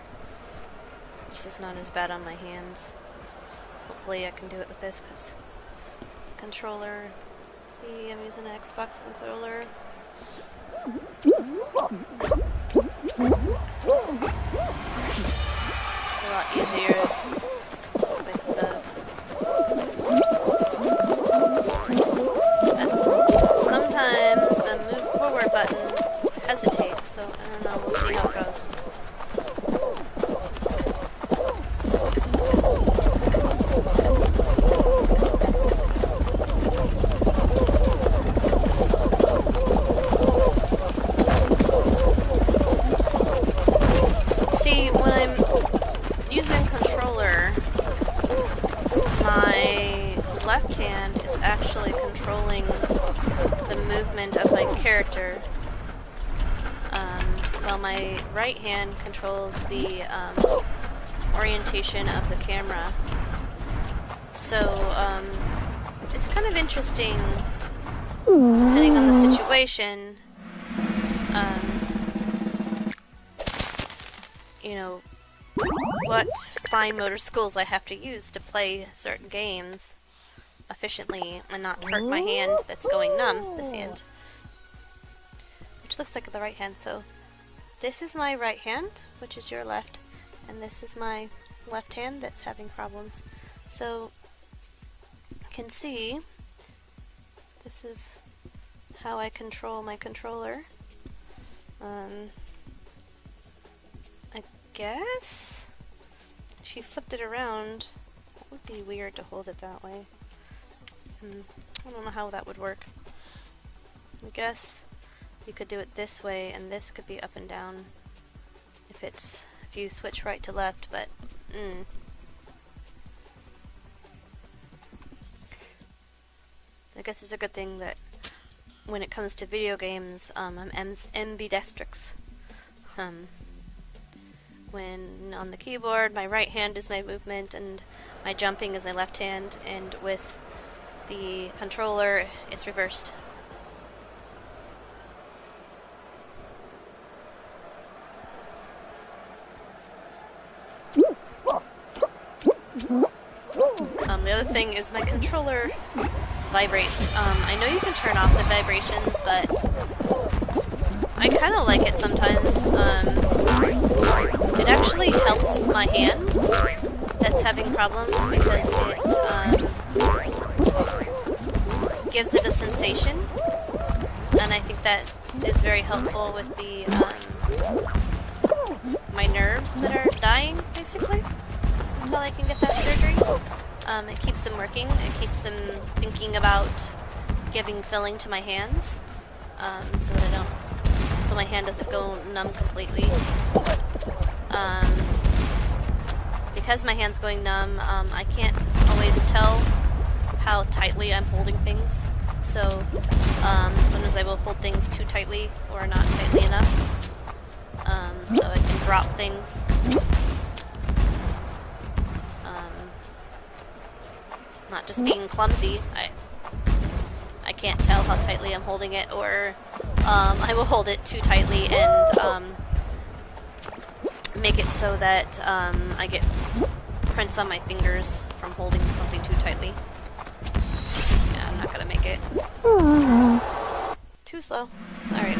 this is not as bad on my hands. Hopefully I can do it with this because controller. See, I'm using an Xbox controller. It's a lot easier with the... Sometimes the move forward button hesitates, so I don't know, we'll see how it goes. See, when I'm using controller, my left hand is actually controlling the movement of my character, while my right hand controls the orientation of the camera. So it's kind of interesting, depending on the situation, you know, what fine motor skills I have to use to play certain games efficiently and not hurt my hand that's going numb, this hand. Which looks like the right hand, so this is my right hand, which is your left, and this is my left hand that's having problems. So you can see this is how I control my controller. I guess if you flipped it around, that would be weird to hold it that way. I don't know how that would work. I guess you could do it this way, and this could be up and down if you switch right to left, but I guess it's a good thing that when it comes to video games, I'm ambidextrous. When on the keyboard, my right hand is my movement and my jumping is my left hand, and with the controller, it's reversed. The other thing is my controller vibrates. I know you can turn off the vibrations, but I kind of like it sometimes. It actually helps my hand that's having problems because it gives it a sensation, and I think that is very helpful with the my nerves that are dying, basically, until I can get that surgery. It keeps them working. It keeps them thinking about giving filling to my hands, so that so my hand doesn't go numb completely. Because my hand's going numb, I can't always tell how tightly I'm holding things. So sometimes I will hold things too tightly or not tightly enough. So I can drop things. Not just being clumsy. I can't tell how tightly I'm holding it, or I will hold it too tightly and make it so that I get prints on my fingers from holding something too tightly. Yeah, I'm not gonna make it. Too slow. Alright.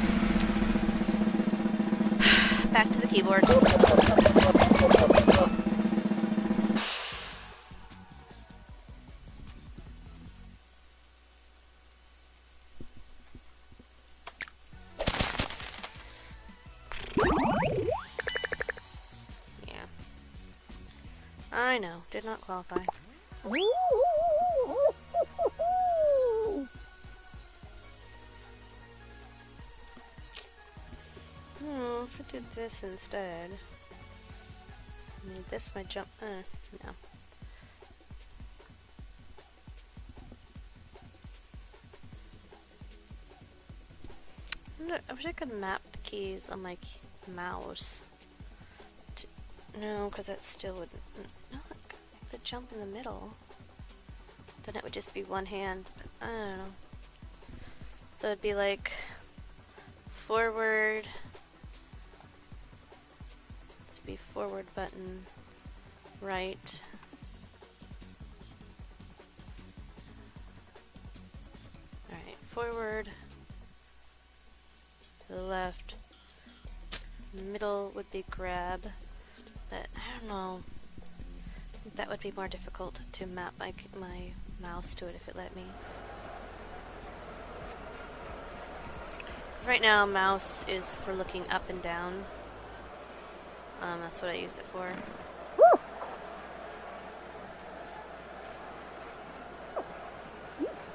Back to the keyboard. I know, did not qualify. If I did this instead. Made this my jump. No. I wish I could map the keys on my mouse. No, because that still would. No, the jump in the middle. Then it would just be one hand. I don't know. So it'd be like forward. Let's be forward button, right. Alright, forward. To the left. Middle would be grab. But I don't know. I think that would be more difficult to map my mouse to it if it let me. Right now, mouse is for looking up and down. That's what I use it for.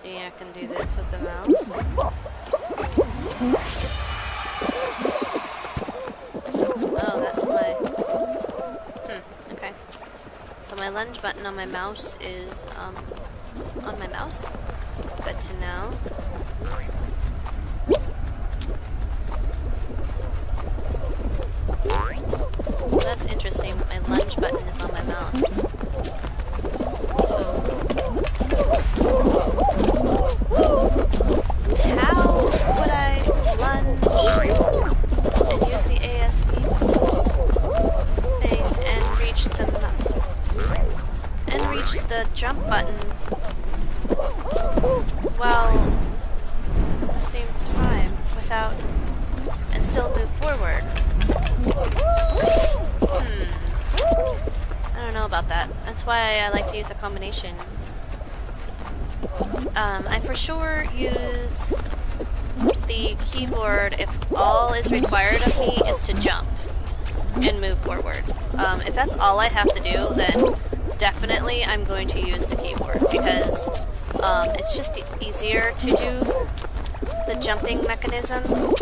See, I can do this with the mouse. Oh, that's my... okay. So my lunge button on my mouse is, on my mouse. Good to know. Well, that's interesting, but my lunge button is on my mouse. So, how would I lunge and use the ASD thing and reach the jump button while at the same time without and still move forward? I don't know about that. That's why I like to use a combination. I for sure use the keyboard if all is required of me is to jump and move forward. If that's all I have to do, then definitely I'm going to use the keyboard because it's just easier to do the jumping mechanism with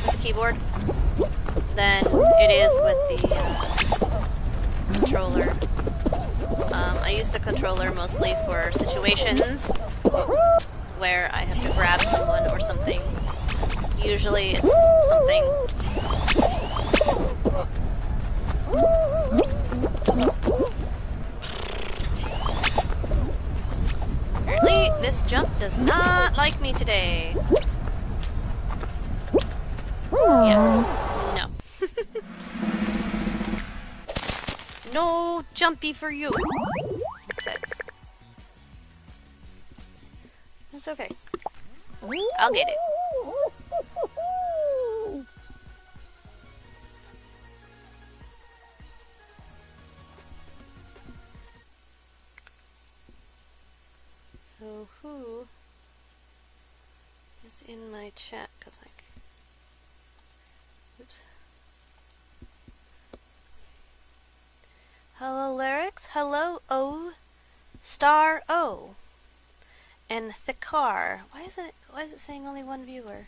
the keyboard than it is with the controller. I use the controller mostly for situations where I have to grab someone or something. Usually it's something. Apparently this jump does not like me today. Yeah. No. No jumpy for you. It says. It's okay. I'll get it. know who is in my chat, because like, oops. Hello, Lyrics. Hello, O Star O and Thikar. Why is it saying only one viewer?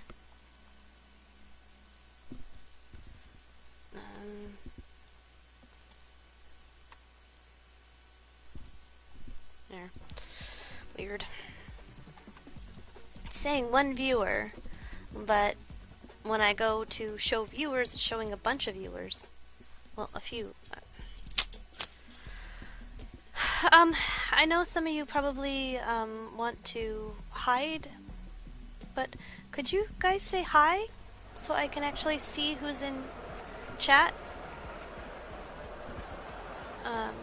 There. Weird. It's saying one viewer, but when I go to show viewers, it's showing a bunch of viewers. Well, a few. I know some of you probably want to hide, but could you guys say hi so I can actually see who's in chat? And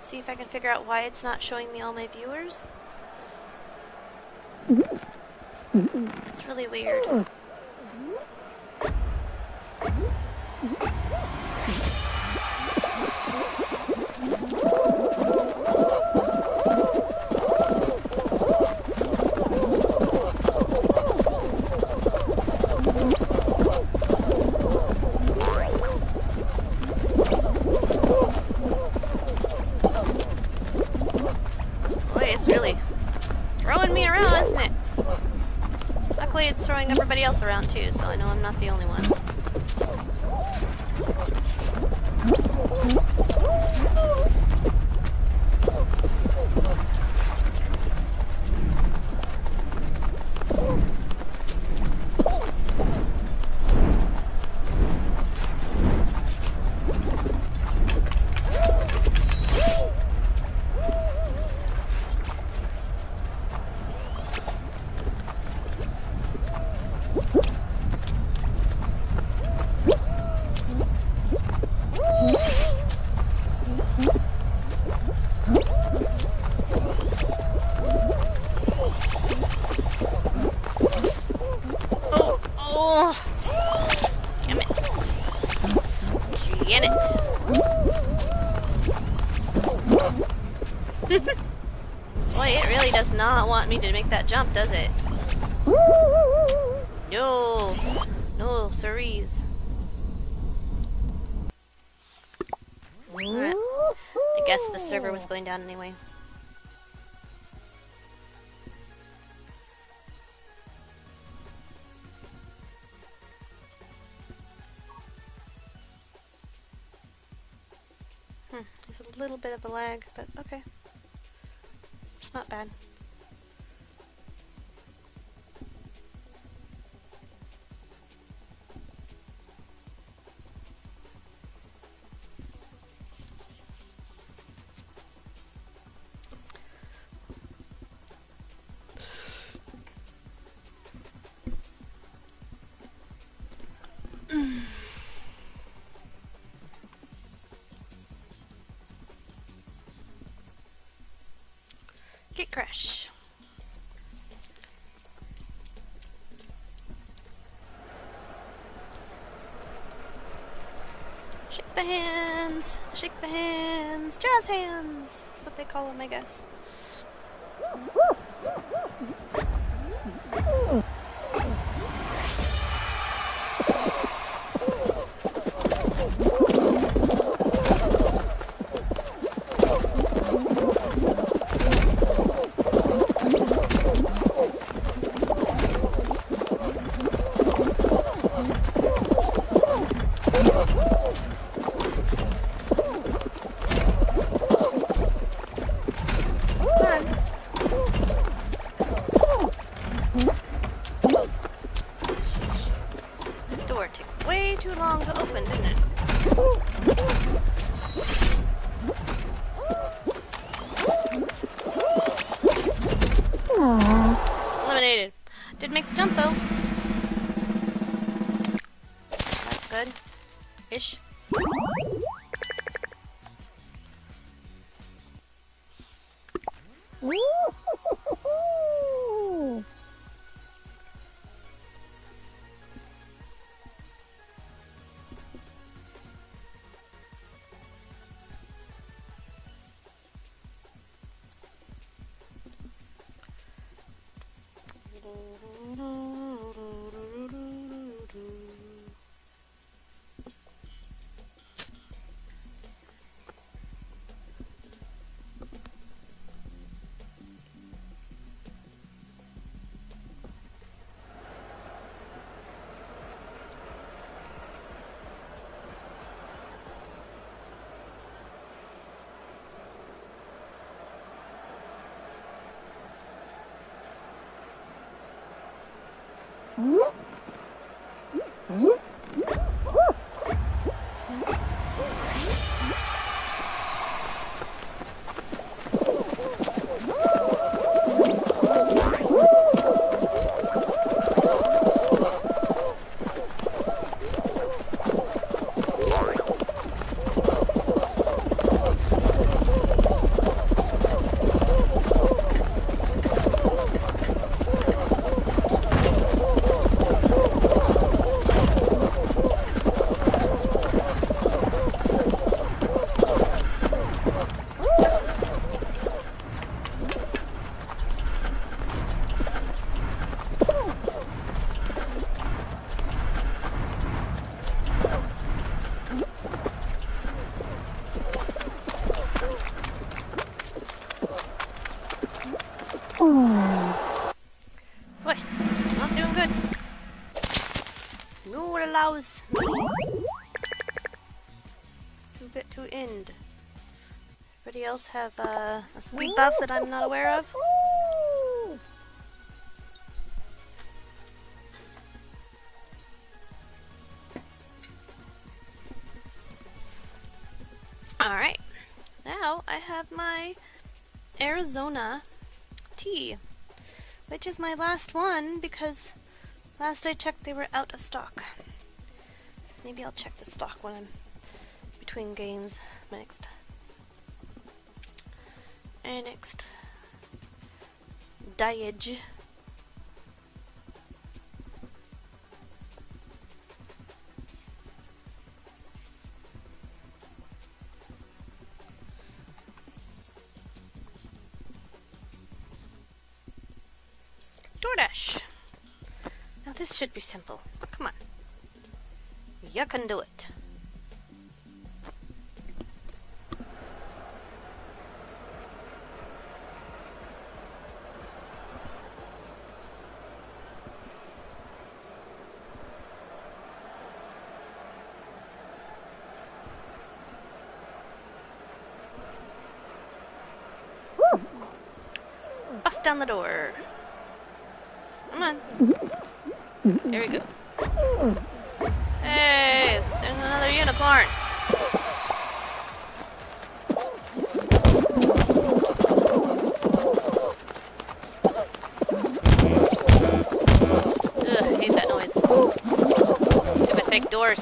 see if I can figure out why it's not showing me all my viewers. It's really weird. Boy, it's really throwing me around, isn't it? Luckily it's throwing everybody else around too, so I know I'm not the only one. Boy, it really does not want me to make that jump, does it? No. No, sirrees. Alright. I guess the server was going down anyway. There's a little bit of a lag, but okay. It's not bad. Gate crash. Shake the hands. Shake the hands. Jazz hands. That's what they call them, I guess. Door took way too long to open, didn't it? Eliminated. Did make the jump though. That's good. Ish. Boy, just not doing good. No, it allows me to get to end. Everybody else have a speed buff that I'm not aware of? Alright, now I have my Arizona tea, which is my last one because last I checked they were out of stock. Maybe I'll check the stock when I'm between games next. And next, Diage. DoorDash. Now this should be simple. Come on. You can do it. Bust down the door. Come on. Here we go. Hey, there's another unicorn. Ugh, I hate that noise. Stupid fake doors.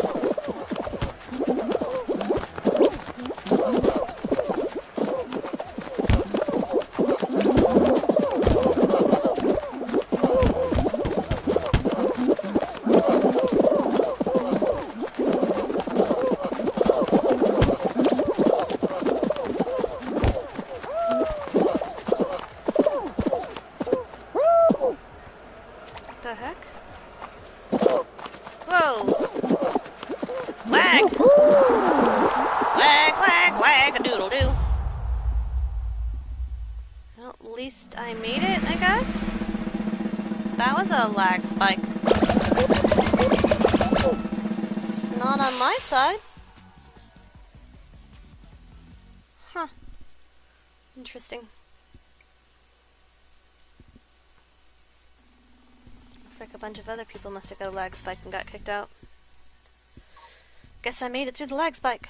The heck? Whoa! Wag! Wag, wag, wag a doodle doo. Well, at least I made it, I guess? That was a lag spike. It's not on my side. Huh. Interesting. Looks like a bunch of other people must have got a lag spike and got kicked out. Guess I made it through the lag spike.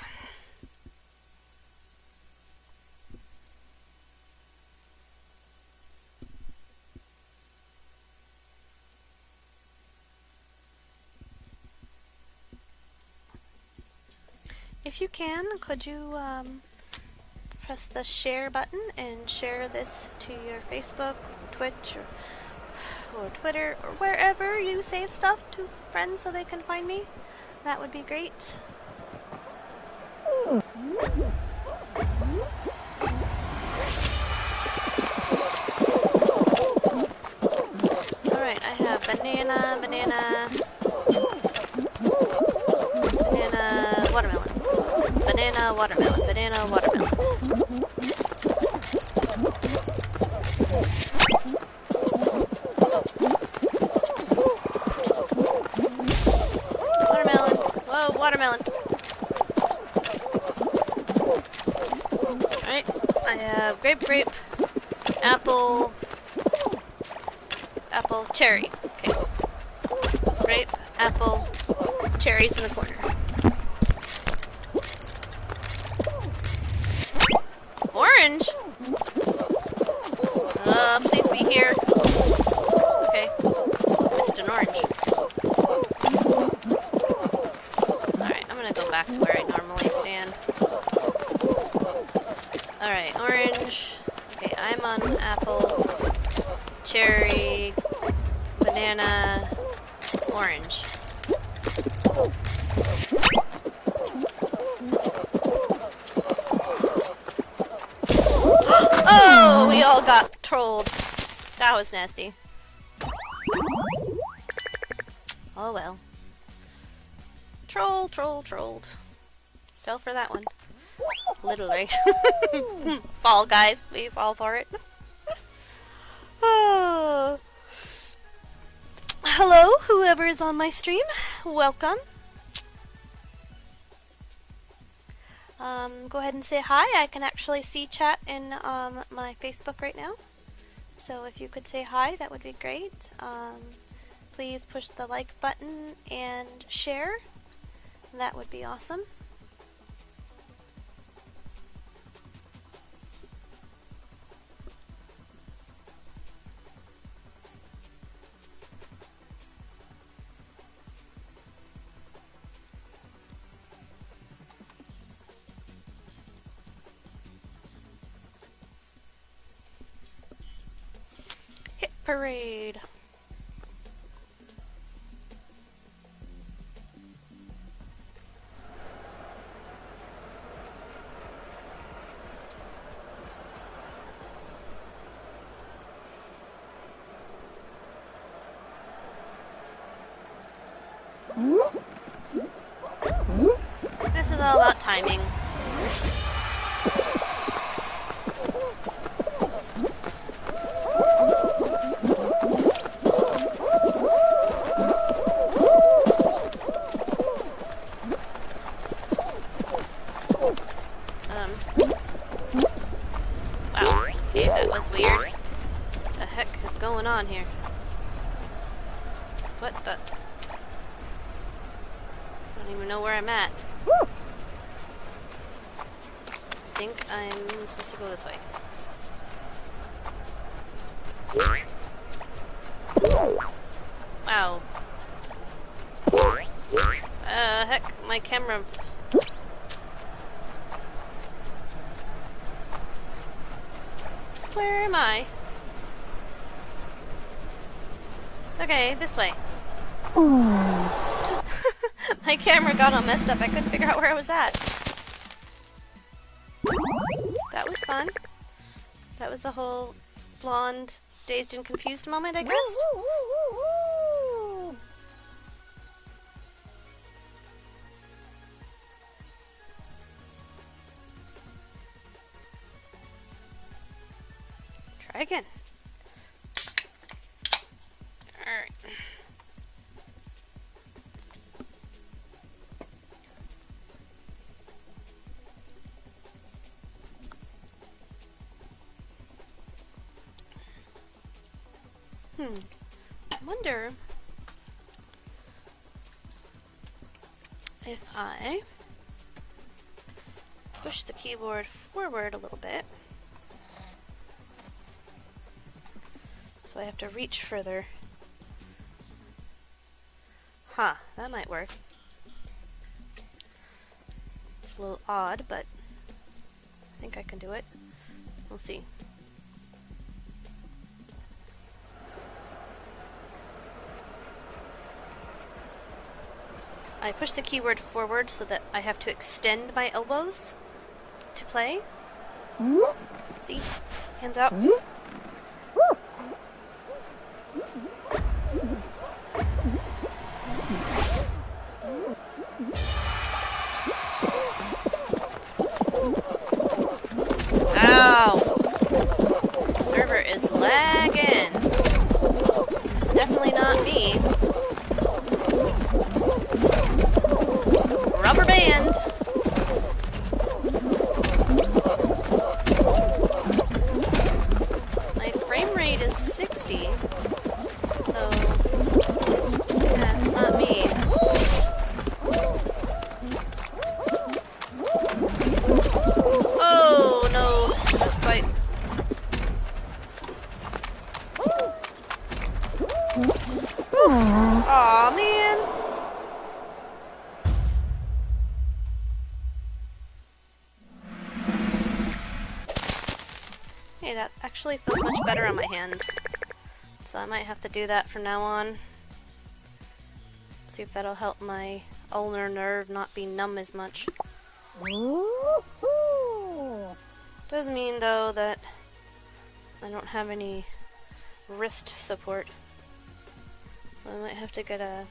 If you can, could you press the share button and share this to your Facebook, Twitch, or Twitter, or wherever you save stuff to friends so they can find me? That would be great. Alright, I have banana, watermelon. Banana, watermelon, banana, watermelon. Watermelon. Whoa, watermelon. Alright, I have grape, apple, cherry. Okay. Grape, apple, cherries in the corner. Orange? Please be here. Okay. Missed an orange. Alright, I'm gonna go back to where I normally stand. Alright, orange. Okay, I'm on apple, cherry, banana, orange. Oh, we all got trolled. That was nasty. Oh well. Trolled. Fell for that one. Literally. Fall guys, we fall for it. Hello, whoever is on my stream. Welcome. Go ahead and say hi. I can actually see chat in my Facebook right now. So if you could say hi, that would be great. Please push the like button and share. That would be awesome. Hit parade. This is all about timing. Wow. Okay, that was weird. What the heck is going on here? What the? I don't even know where I'm at. I think I'm supposed to go this way. Wow. Heck, my camera. Where am I? Okay, this way. My camera got all messed up. I couldn't figure out where I was at. That was fun. That was the whole blonde, dazed and confused moment, I guess. Try again. Alright. I wonder if I push the keyboard forward a little bit, so I have to reach further. Huh, that might work. It's a little odd, but I think I can do it. We'll see. I push the keyboard forward so that I have to extend my elbows to play. See? Hands out. Ow! Server is lagging. It's definitely not me. Rubber band. My frame rate is 60, so yeah, it's not me. Oh no, not quite. Aw, man. Hey, that actually feels much better on my hands. So I might have to do that from now on. See if that'll help my ulnar nerve not be numb as much. Does mean, though, that I don't have any wrist support. So I might have to get a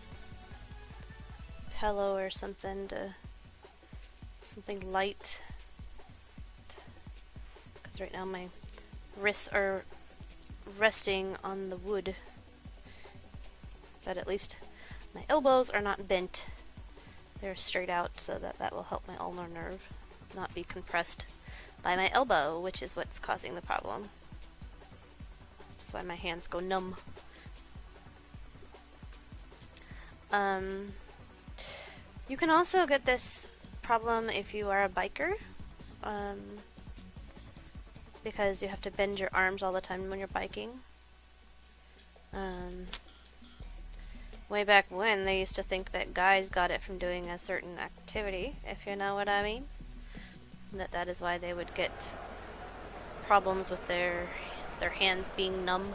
pillow or something to... something light. Because right now my wrists are resting on the wood. But at least my elbows are not bent. They're straight out, so that will help my ulnar nerve not be compressed by my elbow, which is what's causing the problem. That's why my hands go numb. You can also get this problem if you are a biker, because you have to bend your arms all the time when you're biking. Way back when, they used to think that guys got it from doing a certain activity, if you know what I mean. That is why they would get problems with their hands being numb.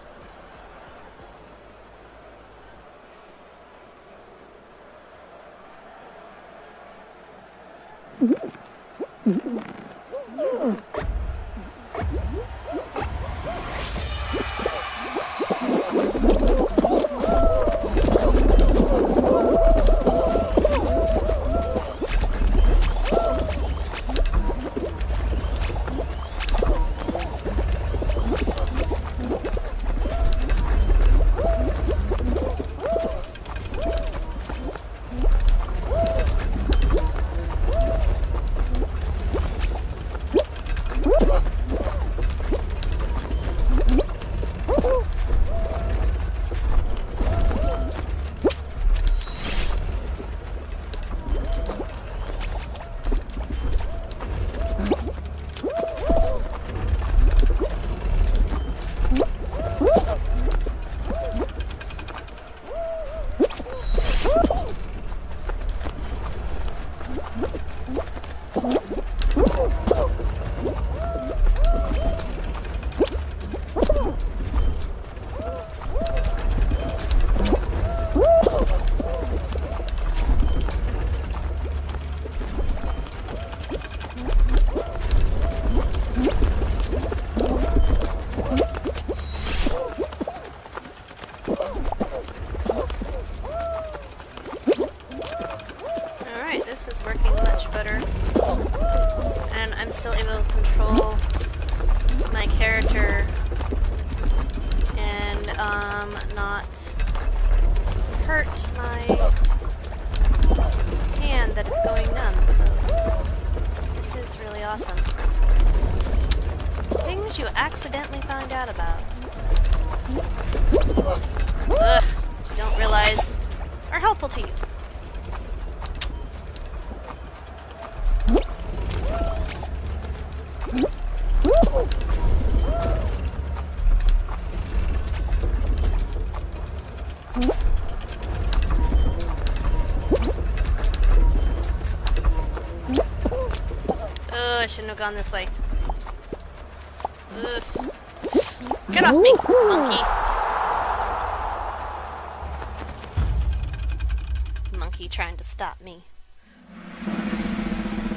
Not hurt my hand that is going numb, so this is really awesome. Things you accidentally find out about. Ugh, you don't realize are helpful to you. I shouldn't have gone this way. Ugh. Get off me, monkey! Monkey trying to stop me.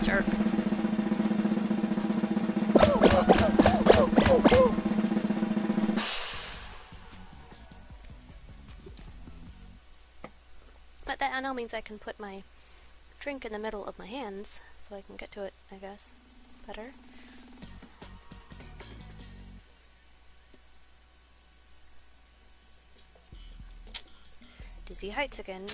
Jerk. But that now means I can put my drink in the middle of my hands so I can get to it, I guess, better. Dizzy Heights again.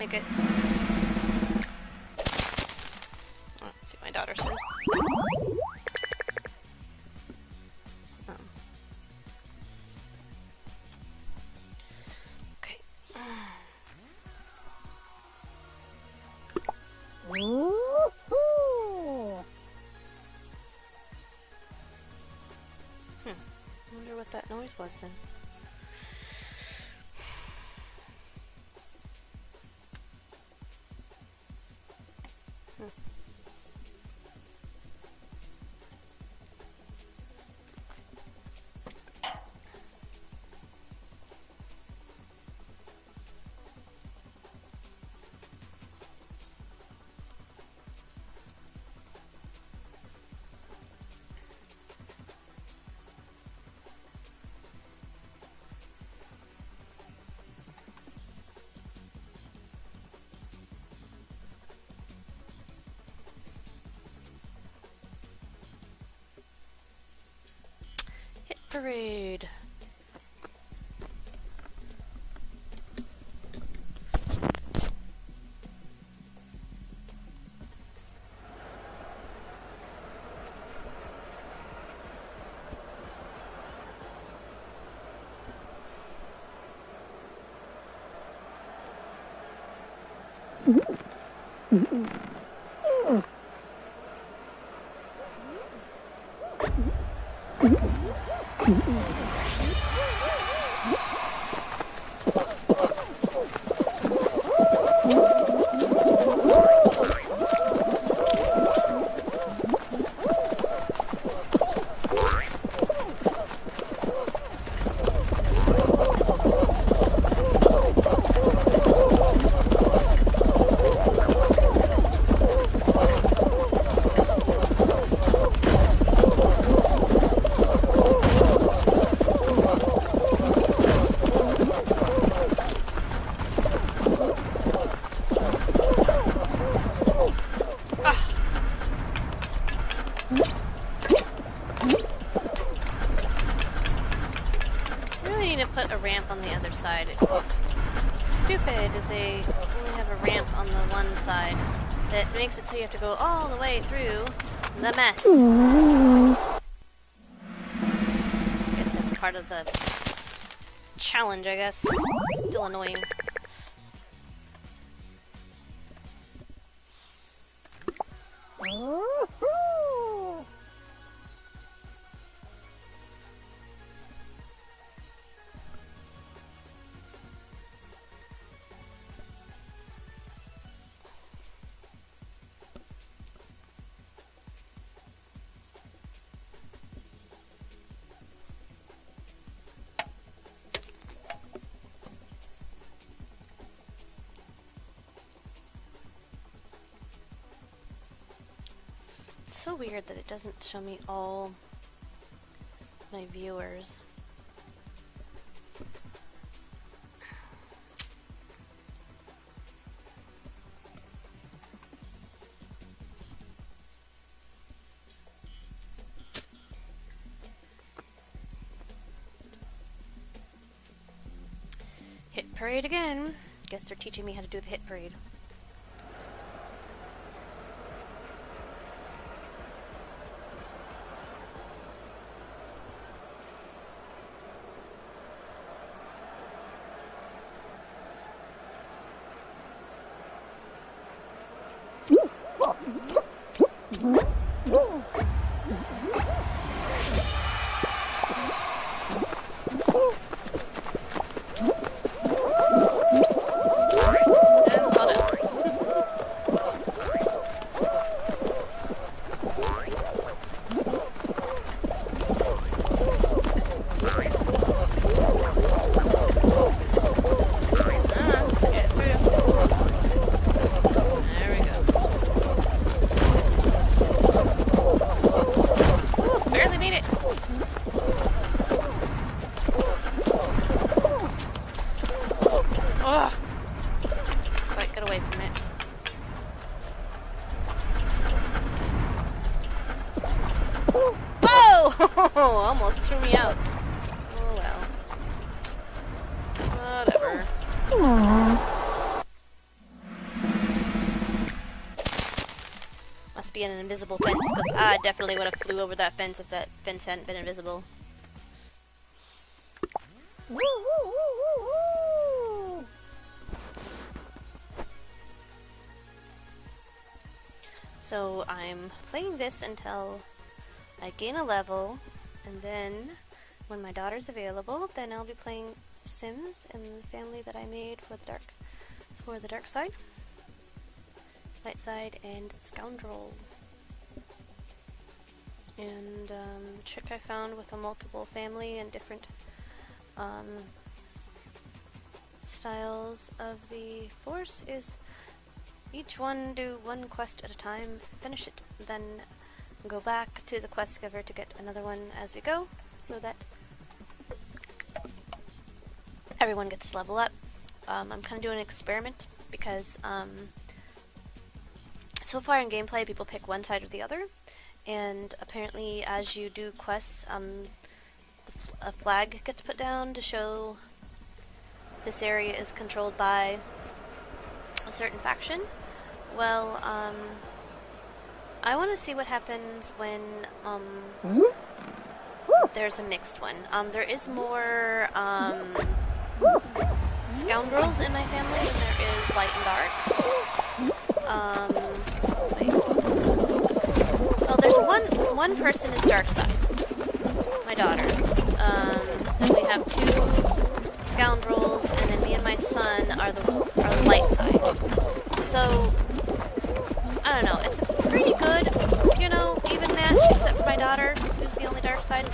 make it. Oh, let's see what my daughter says. Okay. I wonder what that noise was then. Hit parade. Put a ramp on the other side. Stupid that they only have a ramp on the one side. That makes it so you have to go all the way through the mess. I guess that's part of the challenge, I guess. Still annoying. It's so weird that it doesn't show me all my viewers. Hit parade again. Guess they're teaching me how to do the hit parade. Almost threw me out. Oh well. Whatever. Must be an invisible fence, because I definitely would have flew over that fence if that fence hadn't been invisible. Woo, woo, woo, woo, woo. So I'm playing this until I gain a level, and then when my daughter's available, then I'll be playing Sims and the family that I made for the dark side, light side, and scoundrel. And the trick I found with a multiple family and different styles of the force is each one do one quest at a time, finish it, then go back to the quest giver to get another one as we go, so that everyone gets to level up. I'm kind of doing an experiment because so far in gameplay people pick one side or the other, and apparently as you do quests a flag gets put down to show this area is controlled by a certain faction. Well, I want to see what happens when there's a mixed one. There is more scoundrels in my family than there is light and dark. Well, there's one person is dark side, my daughter. Then we have 2 scoundrels, and then me and my son are the light side. So I don't know. It's a pretty good, you know, even match, except for my daughter, who's the only dark side.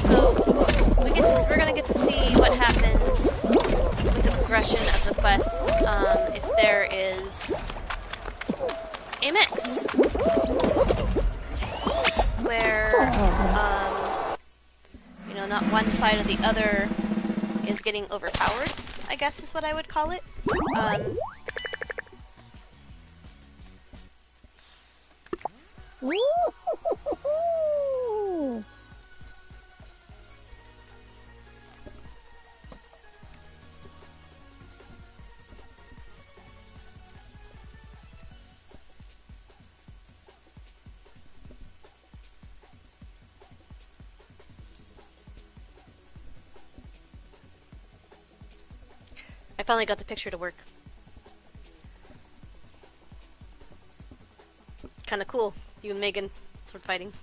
So we're gonna get to see what happens with the progression of the quests if there is a mix where you know, not one side or the other is getting overpowered, I guess is what I would call it. I finally got the picture to work. Kinda cool. You and Megan sword fighting.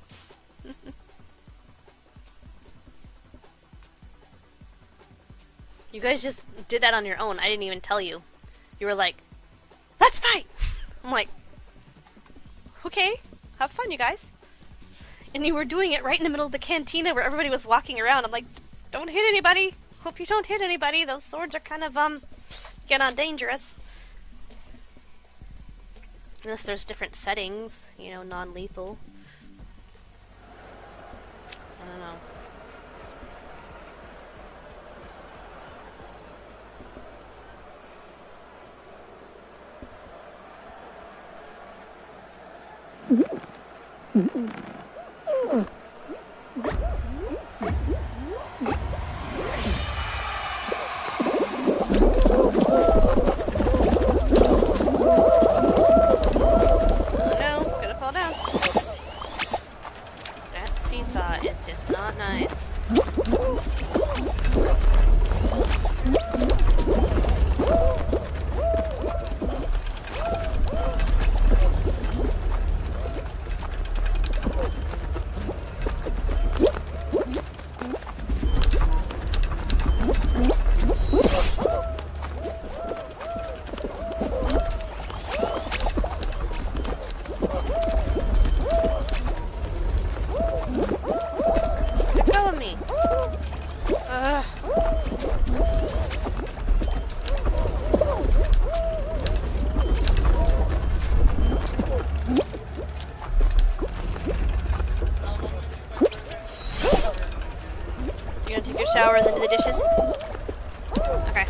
You guys just did that on your own. I didn't even tell you. You were like, let's fight! I'm like, okay, have fun, you guys. And you were doing it right in the middle of the cantina where everybody was walking around. I'm like, don't hit anybody. Hope you don't hit anybody. Those swords are kind of, get on dangerous. Unless there's different settings, you know, non-lethal. I don't know. Shower and then do the dishes? Okay.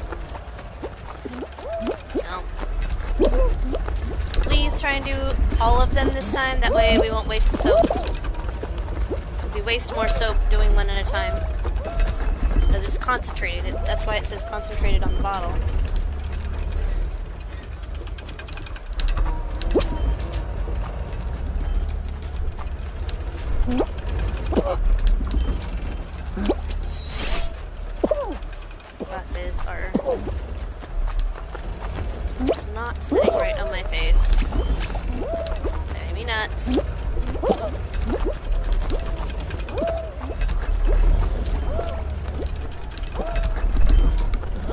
No. Please try and do all of them this time, that way we won't waste the soap. Because we waste more soap doing one at a time. Because it's concentrated. That's why it says concentrated on the bottle. sitting right on my face. Driving me nuts.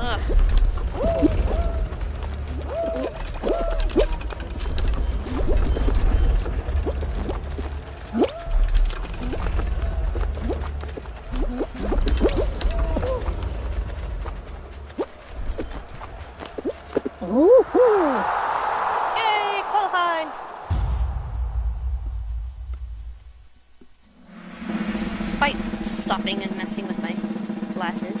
Ugh. Yay, qualified! Despite stopping and messing with my glasses.